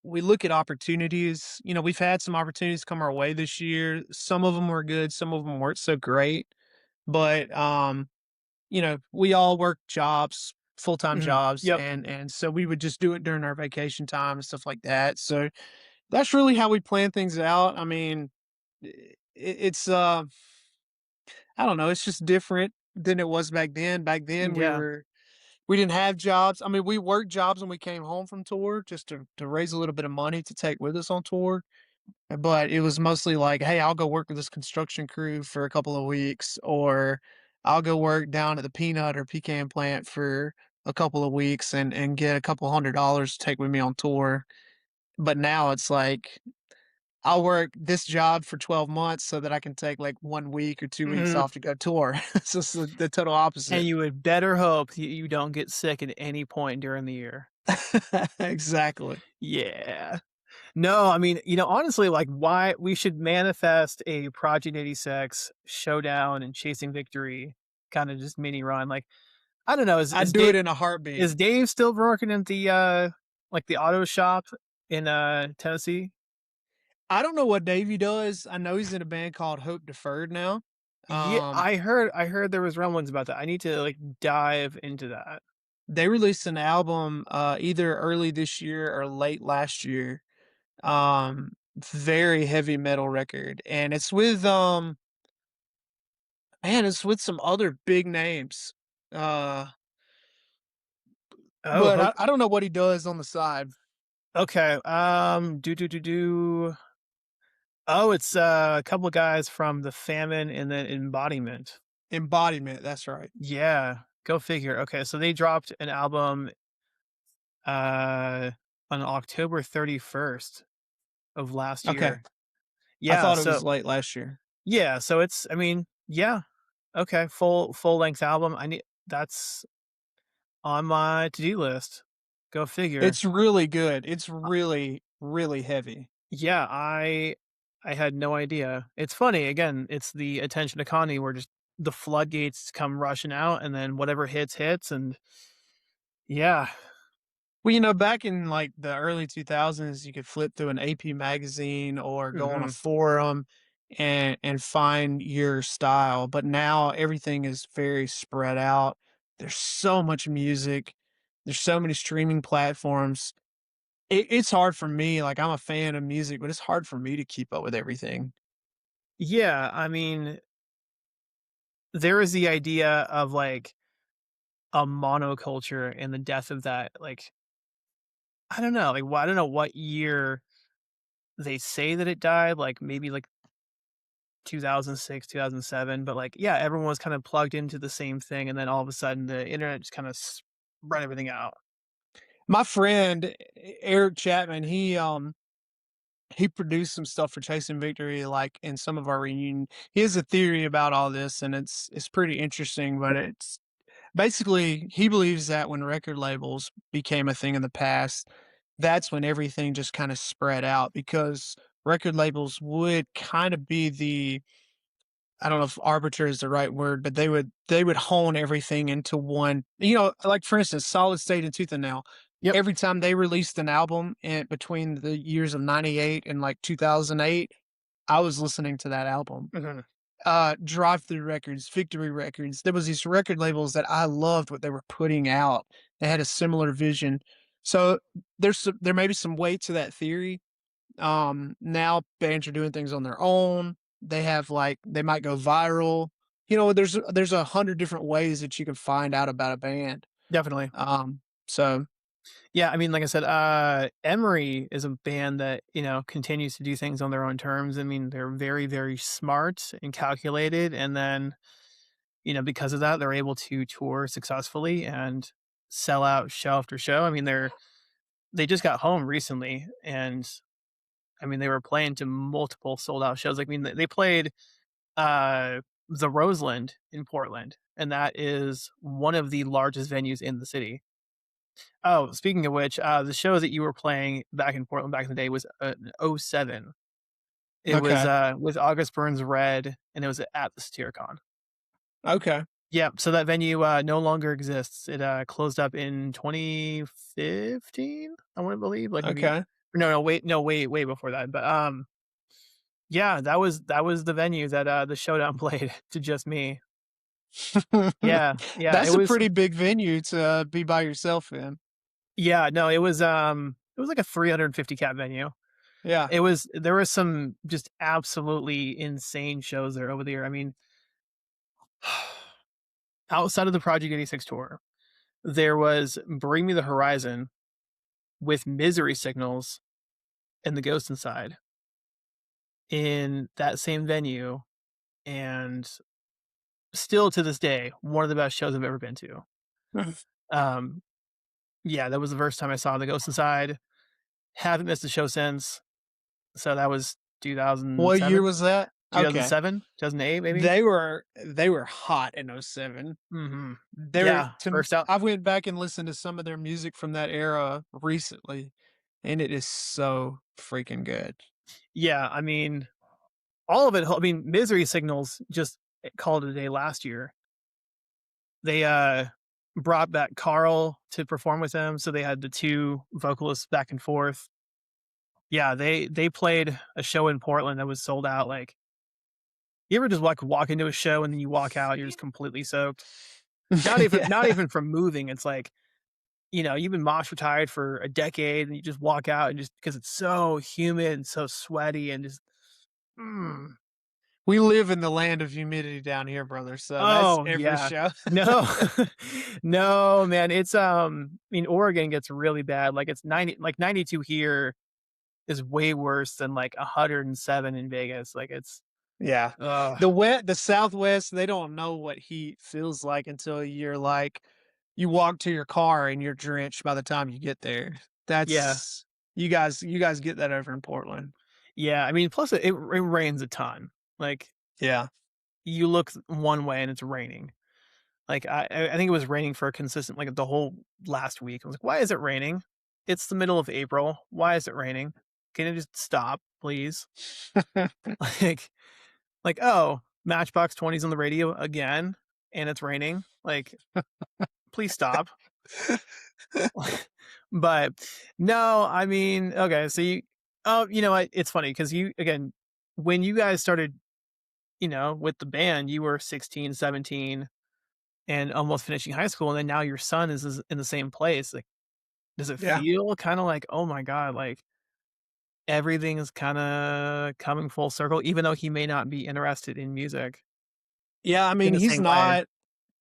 we look at opportunities, we've had some opportunities come our way this year. Some of them were good, some of them weren't so great, but, we all work jobs, full-time Mhm. jobs, Yep. and so we would just do it during our vacation time and stuff like that. So that's really how we plan things out. I mean, it's, I don't know, it's just different than it was back then. Back then, Yeah. we didn't have jobs. I mean, we worked jobs when we came home from tour just to raise a little bit of money to take with us on tour, but it was mostly like, "Hey, I'll go work with this construction crew for a couple of weeks," or, "I'll go work down at the peanut or pecan plant for a couple of weeks and get a couple $100 to take with me on tour." But now it's like, I'll work this job for 12 months so that I can take, like, 1 week or 2 weeks Mhm. off to go tour. It's just the total And opposite. you would better hope you don't get sick at any point during the year. Exactly. Yeah. No, I mean, honestly, like, why we should manifest a Project 86 showdown and chasing victory kinda just mini run, like, I don't know, I'd do it in a heartbeat. Is Dave still working at the, like, the auto shop in, Tennessee? I don't know what Davey does. I know he's in a band called Hope Deferred now. Yeah, Um, I heard there was rumblings about that. I need to, like, dive into that. they released an album, either early this year or late last year. Very heavy metal record, and it's with some other big names. Uh, Oh, but hope I don't know what he does on the side. okay, do. Oh, it's, a couple of guys from The Famine and then Embodiment. Embodiment, that's right. Yeah, go figure. Okay, so they dropped an album, uh, on October 31st of last Okay. year. I Yeah, thought it was so late last year. yeah, so it's I mean, yeah, okay, full length album. I need that's on my to-do list. Go figure. It's really good. It's really, really heavy. Yeah, I had no idea. It's funny, again, it's the attention economy where just the floodgates come rushing out and then whatever hits, and yeah. Well, back in like the early 2000s, you could flip through an AP magazine or go on a Mhm. forum and find your style. But now everything is very spread out. There's so much music. There's so many streaming platforms. It's hard for me. Like, I'm a fan of music, but it's hard for me to keep up with everything. Yeah, I mean, there is the idea of, like, a monoculture and the death of that, like, I don't know, like, I don't know what year they say that it died, like, maybe, like, 2006, 2007, but, like, yeah, everyone was kind of plugged into the same thing, and then all of a sudden, the internet just kinda spread everything out. My friend Eric Chapman, he produced some stuff for Chasing Victory, like in some of our reunion. He has a theory about all this, and it's pretty interesting. But it's basically he believes that when record labels became a thing in the past, that's when everything just kind of spread out because record labels would kind of be the, I don't know if arbiter is the right word, but they would hone everything into one. Like for instance, Solid State and Tooth and Nail. Yep. Every time they released an album in between the years of '98 and like 2008, I was listening to that album. Mhm. Drive Through Records, Victory Records. There was these record labels that I loved what they were putting out. They had a similar vision. So there may be some weight to that theory. Now bands are doing things on their own. They have like they might go viral. You know, there's 100 different ways that you can find out about a band. Definitely. So Yeah, I mean, like I said, Emery is a band that, continues to do things on their own terms. I mean, they're very, very smart and calculated, and then, because of that, they're able to tour successfully and sell out show after show. I mean, they just got home recently, and I mean, they were playing to multiple sold out shows. Like, I mean, they played the Roseland in Portland, and that is one of the largest venues in the city. Oh, speaking of which, the show that you were playing back in Portland back in the day was in '07. It was okay, with August Burns Red, and it was at the Satyricon. okay, Yeah, so that venue no longer exists. It closed up in 2015, I want to believe. Like maybe okay. no, no, wait, no, way before that. But yeah, that was the venue that the Showdown played to just me. Yeah, yeah, it That's a was. pretty big venue to be by yourself in. Yeah, no, it was like a 350 cap venue. Yeah. There was some just absolutely insane shows there over the year. I mean, outside of the Project 86 tour, there was Bring Me the Horizon with Misery Signals and The Ghost Inside in that same venue, and still to this day, one of the best shows I've ever been to. Um, yeah, that was the first time I saw The Ghost Inside. Haven't missed a show since. So that was What year 2007, was that? Okay. 2007, 2008, maybe. They were hot in '07. Hmm. They're Yeah, to first out. I went back and listened to some of their music from that era recently, and it is so freaking good. Yeah, I mean, all of it. I mean, Misery Signals just called it a day last year. They brought back Carl to perform with them, so they had the two vocalists back and forth. Yeah, they played a show in Portland that was sold out. Like, you ever just walk into a show and then you walk out, you're just completely soaked. Not Yeah. even from moving. It's like, you've been mosh retired for a decade and you just walk out and just because it's so humid and so sweaty and just mm. We live in the land of humidity down here, brother, so that's Oh, every yeah. show. No. No, man, it's, I mean, Oregon gets really bad, like, it's 92 here is way worse than, like, 107 in Vegas, like, it's Yeah. ugh, The Southwest, they don't know what heat feels like until you're like you walk to your car and you're drenched by the time you get there. yeah, That's you guys get that over in Portland. yeah, I mean, plus it rains a ton, like, Yeah. you look one way and it's raining, like, I think it was raining for a consistent like, the whole last week, I was like, "Why is it raining? It's the middle of April, why is it raining? Can it just stop, please?" Like "Oh, Matchbox 20's on the radio again, and it's raining, like, please stop." But, no, I mean, okay, so you know what, it's funny because when you guys started, with the band, you were 16, 17, and almost finishing high school, and then now your son is in the same place, like, does it Yeah. feel kinda like, "Oh my god," like, everything is kinda coming full circle, even though he may not be interested in music Yeah, I in mean, the same way?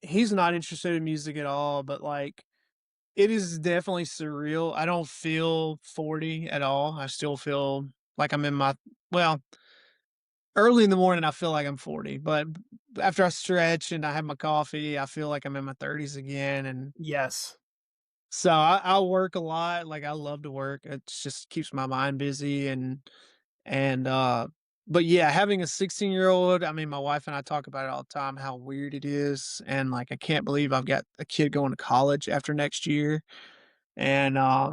he's not interested in music at all, but, like, it is definitely surreal. I don't feel 40 at all. I still feel like I'm in my well, early in the morning, I feel like I'm 40, but after I stretch and I have my coffee, I feel like I'm in my 30s again, and Yes. so I work a lot, like, I love to work. It just keeps my mind busy and but yeah, having a 16-year-old, I mean, my wife and I talk about it all the time, how weird it is, and, like, I can't believe I've got a kid going to college after next year, and I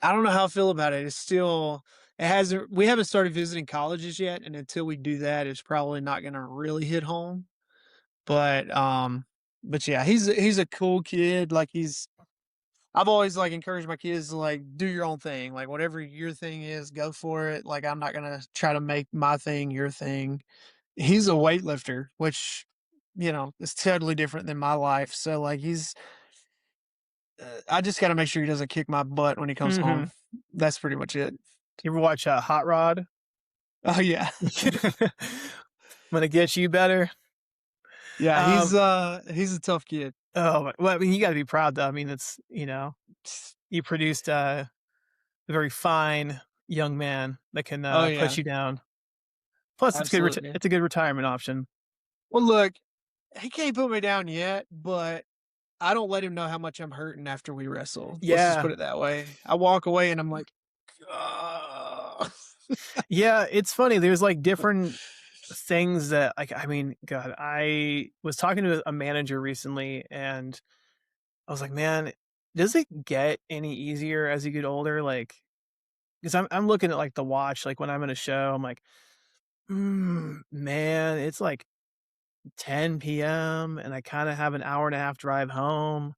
don't know how I feel about it. It's still it hasn't we haven't started visiting colleges yet, and until we do that, it's probably not gonna really hit home. But yeah, he's a cool kid. Like I've always like encouraged my kids to like do your own thing. Like whatever your thing is, go for it. Like I'm not gonna try to make my thing your thing. he's a weightlifter, which, is totally different than my life. So, like, I just gotta make sure he doesn't kick my butt when he comes home. Mhm. That's pretty much it. You ever watch, Hot Rod? Oh, yeah. When it gets you better? Yeah, Um, he's a tough kid. well, I mean, you gotta be proud though. I mean, it's, you produced a very fine young man that can, Oh, put yeah, you down. Plus, absolutely. it's a good retirement option. Well, look, he can't put me down yet, but I don't let him know how much I'm hurting after we wrestle. Let's just Yeah. put it that way. I walk away and I'm like, "Ugh." Yeah, it's funny, there's, like, different things that, like, I mean, God, I was talking to a manager recently, and I was like, "Man, does it get any easier as you get older?" Like, because I'm looking at, like, the watch, like, when I'm in a show, I'm like, man, it's, like, 10 PM, and I kinda have an hour and a half drive home.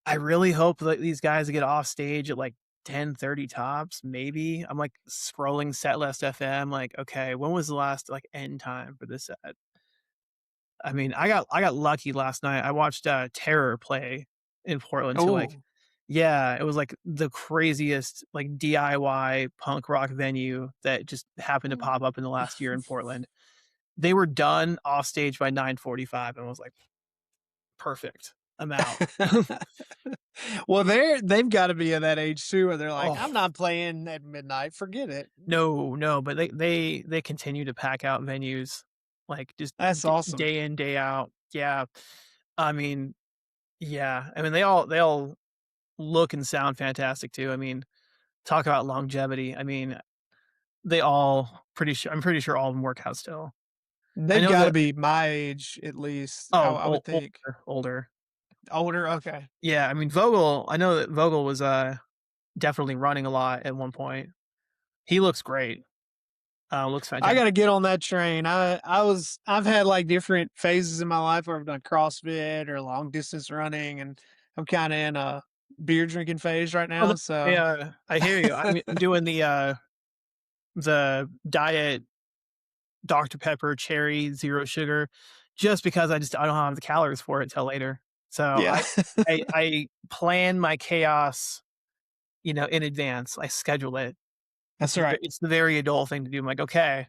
I really hope that these guys get off stage at, like, 10:30 tops, maybe. I'm, like, scrolling Setlist FM, like, "Okay, when was the last, like, end time for this set?" I mean, I got lucky last night. I watched, Terror play in Portland too, like, Oh. yeah, it was, like, the craziest, like, DIY punk rock venue that just happened to pop up in the last year in Portland. They were done off stage by 9:45, and I was like, "Perfect. I'm out." Well, they've gotta be at that age too where they're like, "I'm Oh, not playing at midnight, forget it." no, no, but they continue to pack out venues, like, just That's d awesome. day in, day out. Yeah. I mean, yeah. I mean, they all look and sound fantastic too. I mean, talk about longevity. I mean, they all I'm pretty sure all of them work out still. I They've know gotta that. be my age at least, I Oh, I would think. older, older. Older? Okay. Yeah, I mean, I know that Vogel was, definitely running a lot at one point. He looks great. Looks I fantastic. gotta get on that train. I've had, like, different phases in my life where I've done CrossFit or long distance running, and I'm kinda in a beer drinking phase right Oh, no, now, so I hear you. I'm doing the diet Dr. Pepper cherry, 0 sugar, just because I don't have the calories for it till later. So Yeah. I plan my chaos, in advance. I schedule it. That's right. It's the very adult thing to do. I'm like, "Okay,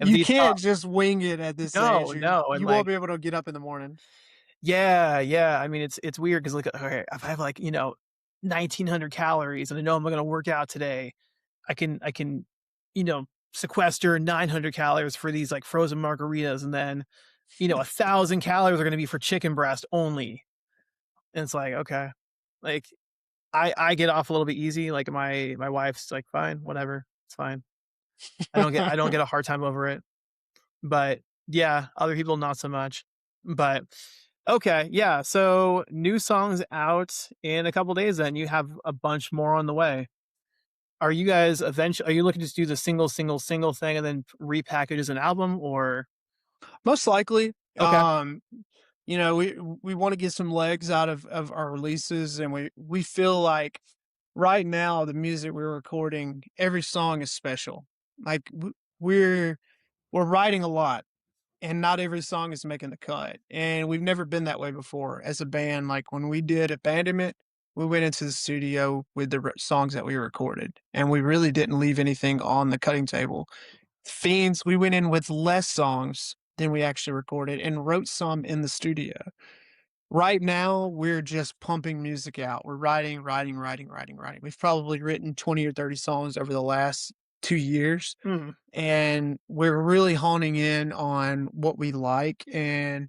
if You these can't just wing it at this age, no, you no," and you won't like, be able to get up in the morning. yeah, yeah, I mean, it's weird because like, okay, if I have like, 1,900 calories and I know I'm gonna work out today, I can, sequester 900 calories for these like frozen margaritas, and then, 1,000 calories are gonna be for chicken breast only. And it's like, okay. Like, I get off a little bit easy, like, my wife's like, "Fine, whatever, it's fine." I don't get a hard time over it, but, yeah, other people not so much. But, okay, yeah, so new songs out in a couple days then, you have a bunch more on the way. Are you looking to just do the single thing and then repackage as an album, or Most likely, okay, we wanna get some legs out of our releases, and we feel like right now, the music we're recording, every song is special. Like, we're we're writing a lot, and not every song is making the cut, and we've never been that way before as a band. Like, when we did Abandonment, we went into the studio with the songs that we recorded, and we really didn't leave anything on the cutting table. Fiends, we went in with less songs than we actually recorded and wrote some in the studio. Right now, we're just pumping music out. We're writing, writing, writing, writing, writing. We've probably written 20 or 30 songs over the last 2 years, mm, and we're really honing in on what we like and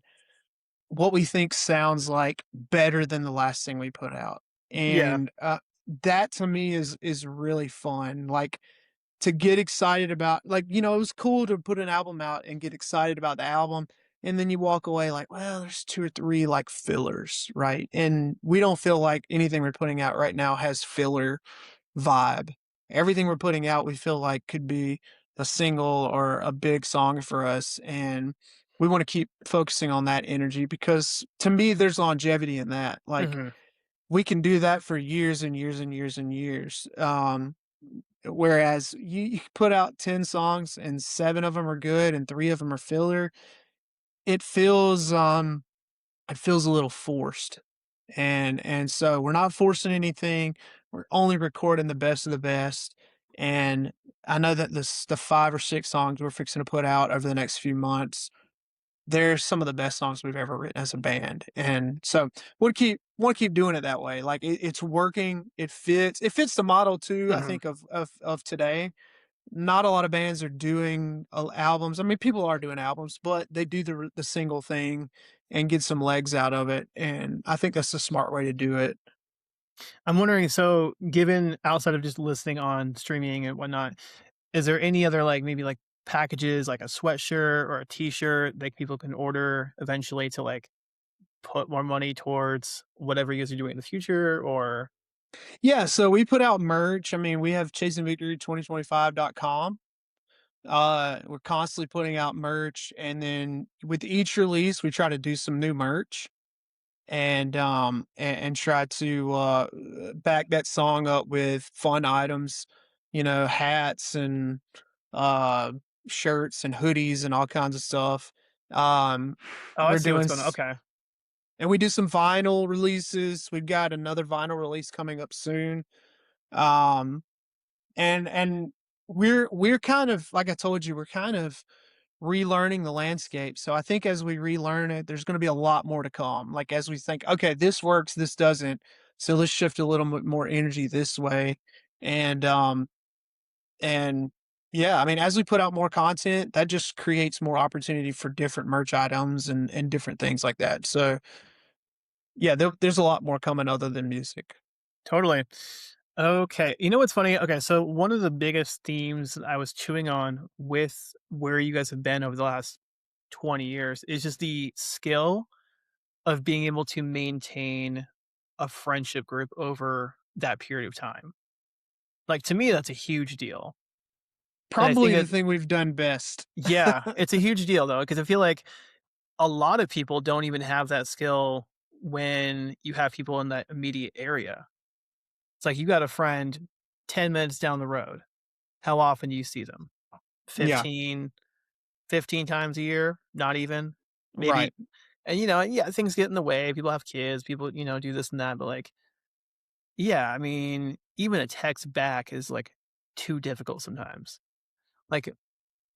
what we think sounds like better than the last thing we put out. yeah, And, that to me is really fun. Like, to get excited about, like, it was cool to put an album out and get excited about the album, and then you walk away like, "Well, there's 2 or 3, like, fillers," right? And we don't feel like anything we're putting out right now has filler vibe. Everything we're putting out, we feel like could be a single or a big song for us, and we wanna keep focusing on that energy because to me, there's longevity in that. Like, mhm, we can do that for years and years and years and years. Whereas you put out 10 songs and 7 of them are good and 3 of them are filler, it feels, it feels a little forced. And so we're not forcing anything. We're only recording the best of the best. And I know that the 5 or 6 songs we're fixing to put out over the next few months, they're some of the best songs we've ever written as a band. And so want to keep doing it that way. Like it's working. It fits the model too, I Mhm. think, of today. Not a lot of bands are doing albums. I mean, people are doing albums, but they do the single thing and get some legs out of it. And I think that's the smart way to do it. I'm wondering, so given outside of just listening on streaming and whatnot, is there any other, like, maybe, like, packages, like a sweatshirt or a T-shirt that people can order eventually to, like, put more money towards whatever you guys are doing in the future, or Yeah, so we put out merch. I mean, we have chasingvictory2025.com. We're constantly putting out merch, and then with each release, we try to do some new merch and try to back that song up with fun items, hats and uh shirts and hoodies and all kinds of stuff. Um, Oh, I we're see what's doing going on, okay. and we do some vinyl releases. We've got another vinyl release coming up soon. Um, and we're kind of, like I told you, we're kind of relearning the landscape. So I think as we relearn it, there's going to be a lot more to come. Like as we think, okay, this works, this doesn't. So let's shift a little bit more energy this way. And and yeah, I mean, as we put out more content, that just creates more opportunity for different merch items and different things like that. So yeah, there's a lot more coming other than music. Totally. Okay, you know what's funny? Okay, so one of the biggest themes that I was chewing on with where you guys have been over the last 20 years is just the skill of being able to maintain a friendship group over that period of time. Like, to me, that's a huge deal, and I think Probably the that thing we've done best. yeah, it's a huge deal, though, because I feel like a lot of people don't even have that skill when you have people in that immediate area. It's like you got a friend 10 minutes down the road. How often do you see them? Yeah, 15 times a year? Not even? right. Maybe, and, yeah, things get in the way, people have kids, people, do this and that, but, like, yeah, I mean, even a text back is, like, too difficult sometimes. Like,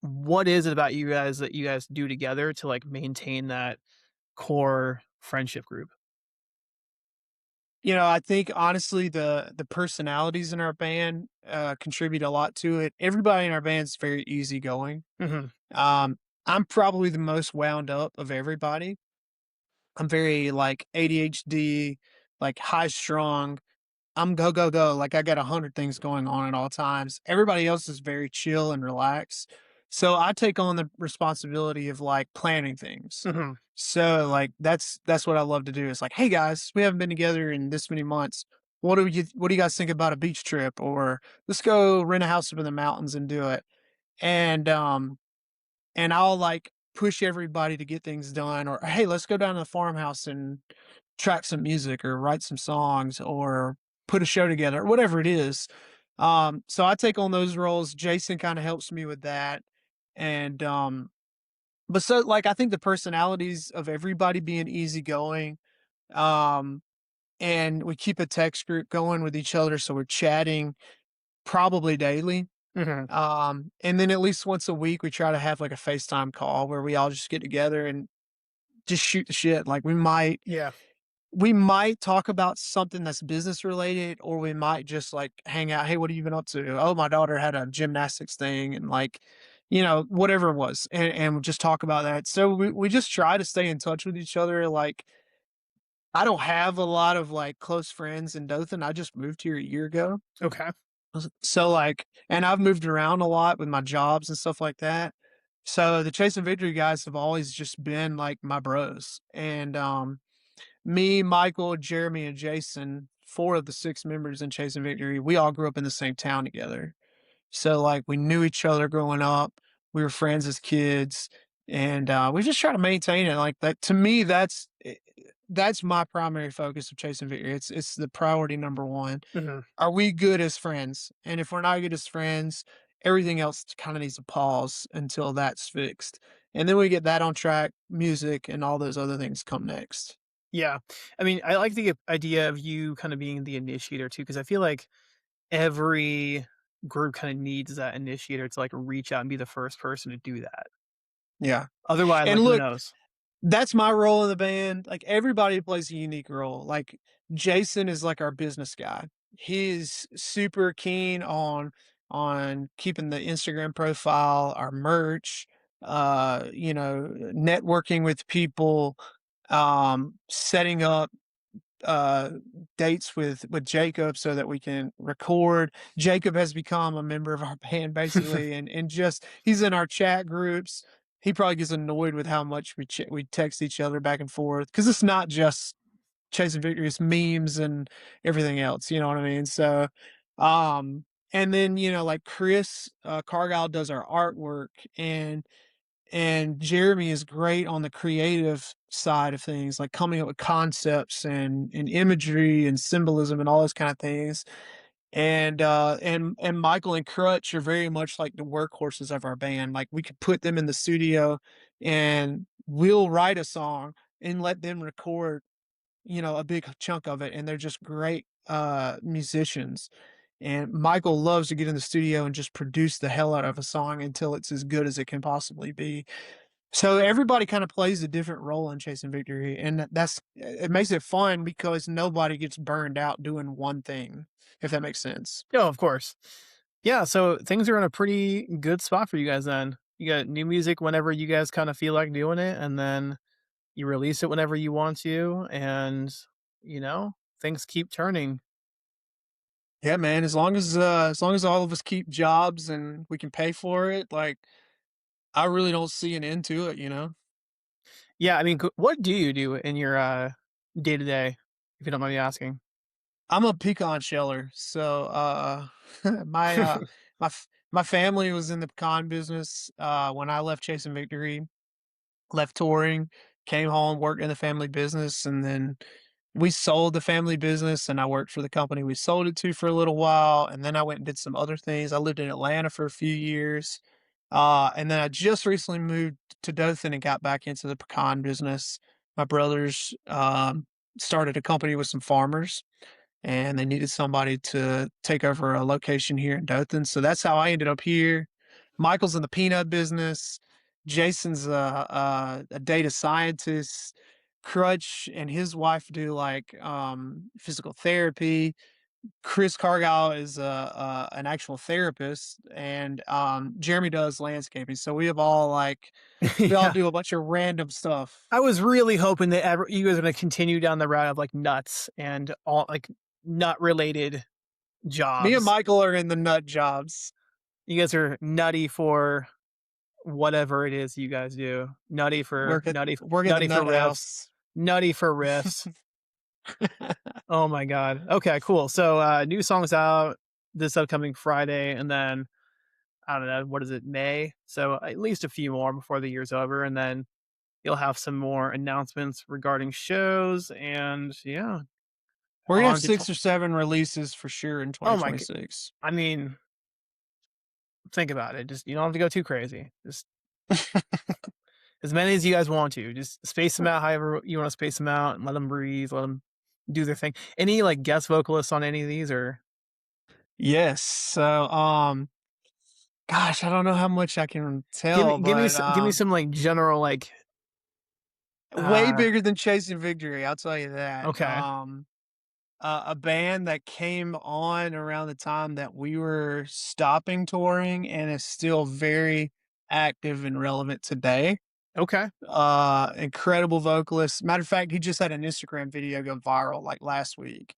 what is it about you guys that you guys do together to, like, maintain that core friendship group? I think honestly the personalities in our band contribute a lot to it. Everybody in our band is very easygoing. Mhm. Um, I'm probably the most wound up of everybody. I'm very like ADHD, like high strung. I'm go, go, go. Like I got 100 things going on at all times. Everybody else is very chill and relaxed. So I take on the responsibility of like planning things. Mhm. So like that's what I love to do. It's like, hey guys, we haven't been together in this many months. What do you guys think about a beach trip? Or let's go rent a house up in the mountains and do it. And and I'll like push everybody to get things done, or hey, let's go down to the farmhouse and track some music or write some songs or put a show together, or whatever it is. So I take on those roles. Jason kind of helps me with that. And but so like I think the personalities of everybody being easygoing, um, and we keep a text group going with each other, so we're chatting probably daily. Mhm. And then at least once a week, we try to have like a FaceTime call where we all just get together and just shoot the shit. Like Yeah. we might talk about something that's business related, or we might just like hang out. Hey, what have you been up to? Oh, my daughter had a gymnastics thing, and like, whatever it was, and we just talk about that. So we just try to stay in touch with each other. Like, I don't have a lot of like close friends in Dothan. I just moved here a year ago. Okay. So, like, and I've moved around a lot with my jobs and stuff like that. So the Chase and Victory guys have always just been like my bros. And me, Michael, Jeremy, and Jason, 4 of the 6 members in Chase and Victory, we all grew up in the same town together. So like we knew each other growing up. We were friends as kids, and we just try to maintain it like that. To me, that's my primary focus of chasing victory. It's the priority number 1. Mhm. Are we good as friends? And if we're not good as friends, everything else kinda needs to pause until that's fixed. And then we get that on track, music and all those other things come next. Yeah. I mean, I like the idea of you kind of being the initiator too, because I feel like every group kind of needs that initiator to like reach out and be the first person to do that. Yeah. Otherwise, And like, who look, knows? that's my role in the band. Like, everybody plays a unique role. Like, Jason is like our business guy. He's super keen on keeping the Instagram profile, our merch, networking with people, setting up uh dates with Jacob so that we can record. Jacob has become a member of our band basically, and just he's in our chat groups. He probably gets annoyed with how much we text each other back and forth because it's not just chasing victory, it's memes and everything else, you know what I mean? So and then like Chris Cargile does our artwork, and Jeremy is great on the creative side of things, like coming up with concepts and imagery and symbolism and all those kind of things. And Michael and Crutch are very much like the workhorses of our band. Like, we could put them in the studio and we'll write a song and let them record, a big chunk of it, and they're just great musicians. And Michael loves to get in the studio and just produce the hell out of a song until it's as good as it can possibly be. So everybody kind of plays a different role in chasing victory, and it makes it fun because nobody gets burned out doing one thing, if that makes sense. No, of course. Yeah, so things are in a pretty good spot for you guys then. You got new music whenever you guys kind of feel like doing it, and then you release it whenever you want to, and you know, things keep turning. Yeah, man. As long as all of us keep jobs and we can pay for it, like, I really don't see an end to it. Yeah, I mean, what do you do in your day to day, if you don't mind me asking? I'm a pecan sheller, so my my family was in the pecan business when I left chasing victory. Left touring, came home, worked in the family business, and then we sold the family business, and I worked for the company we sold it to for a little while, and then I went and did some other things. I lived in Atlanta for a few years, and then I just recently moved to Dothan and got back into the pecan business. My brothers started a company with some farmers, and they needed somebody to take over a location here in Dothan. So that's how I ended up here. Michael's in the peanut business. Jason's a data scientist. Crutch and his wife do like physical therapy. Chris Cargile is an actual therapist, and Jeremy does landscaping. So we all Yeah, do a bunch of random stuff. I was really hoping that you guys are going to continue down the route of like nuts and all like nut related Me and jobs. Michael are in the nut jobs. You guys are nutty for whatever it is you guys do. Work at work at the Nutty for nut riffs. house. Nutty for riffs. Oh my god. Okay, cool. So new songs out this upcoming Friday, and then I don't know, what is it, May? So at least a few more before the year's over, and then you'll have some more announcements regarding shows and yeah, We're gonna have on to 6 or 7 releases for sure in oh my 2026. I mean, think about it. Just you don't have to go too crazy. Just as many as you guys want to. Just space them out however you want to space them out and let them breathe, let them do their thing. Any like guest vocalists on any of these or Yes, so, gosh, I don't know how much I can tell, but, give me some like general like way uh bigger than Chasing Victory, I'll tell you that. okay. A band that came on around the time that we were stopping touring and is still very active and relevant today. Okay. Incredible vocalist. Matter of fact, he just had an Instagram video go viral, like, last week.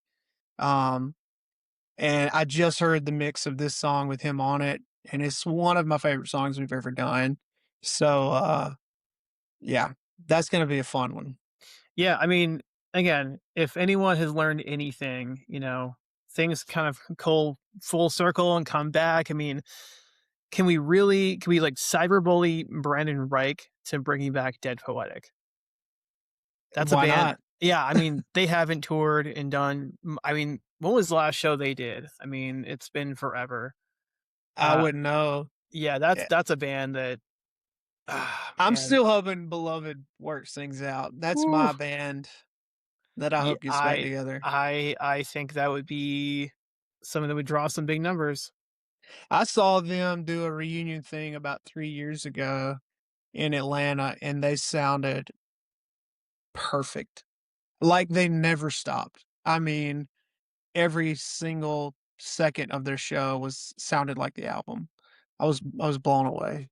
Um, and I just heard the mix of this song with him on it, and it's one of my favorite songs we've ever done. So, yeah, that's gonna be a fun one. Yeah, I mean, again, if anyone has learned anything, you know, things kind of go full circle and come back. I mean, can we like cyberbully Brandon Reich to bringing back Dead Poetic? That's a Why band not? Yeah, I mean, they haven't toured and done I mean, when was the last show they did? I mean, it's been forever. I Uh, wouldn't know. yeah, Eh, that's a band that ah, I'm man. still hoping Beloved works things out. That's Woo. my band that I Yeah, hope gets back together. I think that would be something that would draw some big numbers. I saw them do a reunion thing about 3 years ago in Atlanta, and they sounded perfect. Like they never stopped. I mean, every single second of their show was sounded like the album. I was blown away.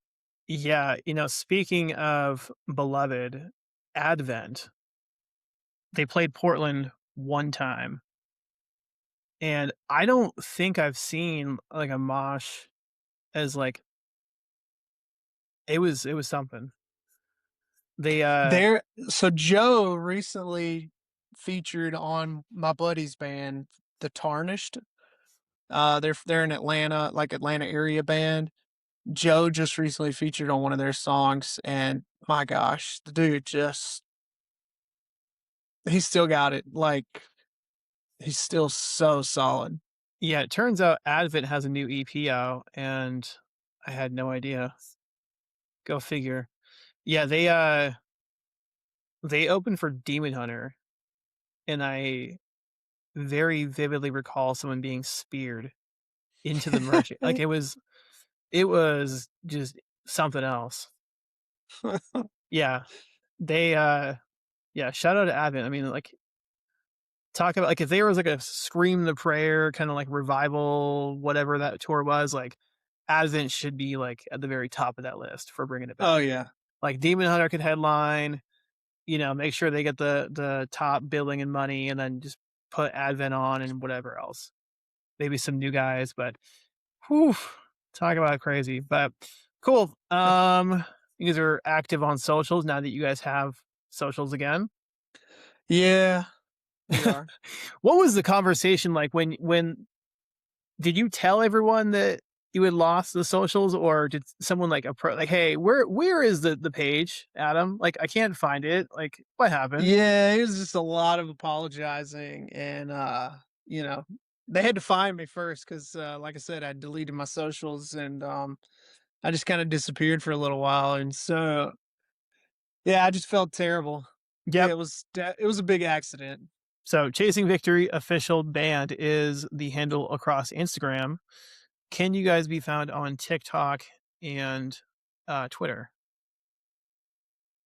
Yeah, speaking of beloved, Advent, they played Portland one time, and I don't think I've seen, like, a mosh as, like it was something. They, There so Joe recently featured on my buddy's band, The Tarnished. They're an Atlanta, like Atlanta area band. Joe just recently featured on one of their songs, and my gosh, the dude just he's still got it. Like he's still so solid. yeah, it turns out Advent has a new EP out, and I had no idea. Go figure. Yeah, they opened for Demon Hunter, and I very vividly recall someone being speared into the merch like, it was just something else. Yeah. They, yeah, shout out to Advent. I mean, like, talk about like, if there was, like, a Scream the Prayer kinda, like, revival, whatever that tour was, like, Advent should be, like, at the very top of that list for bringing it back. Oh yeah. Like, Demon Hunter could headline, make sure they get the top billing and money, and then just put Advent on and whatever else. Maybe some new guys, but whew, talk about crazy. But cool. You guys are active on socials now that you guys have socials again. Yeah, we are. What was the conversation like when did you tell everyone that you had lost the socials, or did someone like, hey, where is the page, Adam? Like, I can't find it. Like, what happened? Yeah, it was just a lot of apologizing and, you know, they had to find me first because, like I said, I deleted my socials and, I just kinda disappeared for a little while, and so, yeah, I just felt terrible. Yep. It was a big accident. So Chasing Victory official band is the handle across Instagram. Can you guys be found on TikTok and Twitter?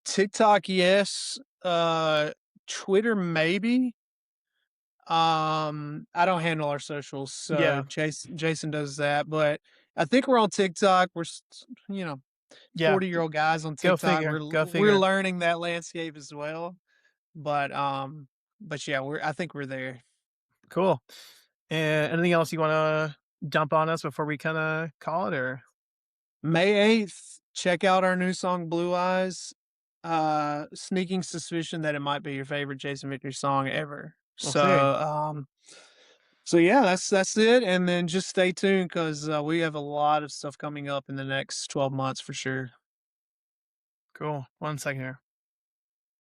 TikTok, yes, Twitter, maybe. I don't handle our socials, so Yeah. Jason does that, but I think we're on TikTok. 40 Yeah. year-old guys on Go TikTok. figure. Go We're figure. learning that landscape as well. But yeah, I think we're there. Cool. And anything else you want to dump on us before we kind of call it, or May 8th, check out our new song Blue Eyes. Sneaking suspicion that it might be your favorite Jason Victory song ever. we'll see. So yeah, that's it. And then just stay tuned because we have a lot of stuff coming up in the next 12 months for sure. Cool. 1 second here.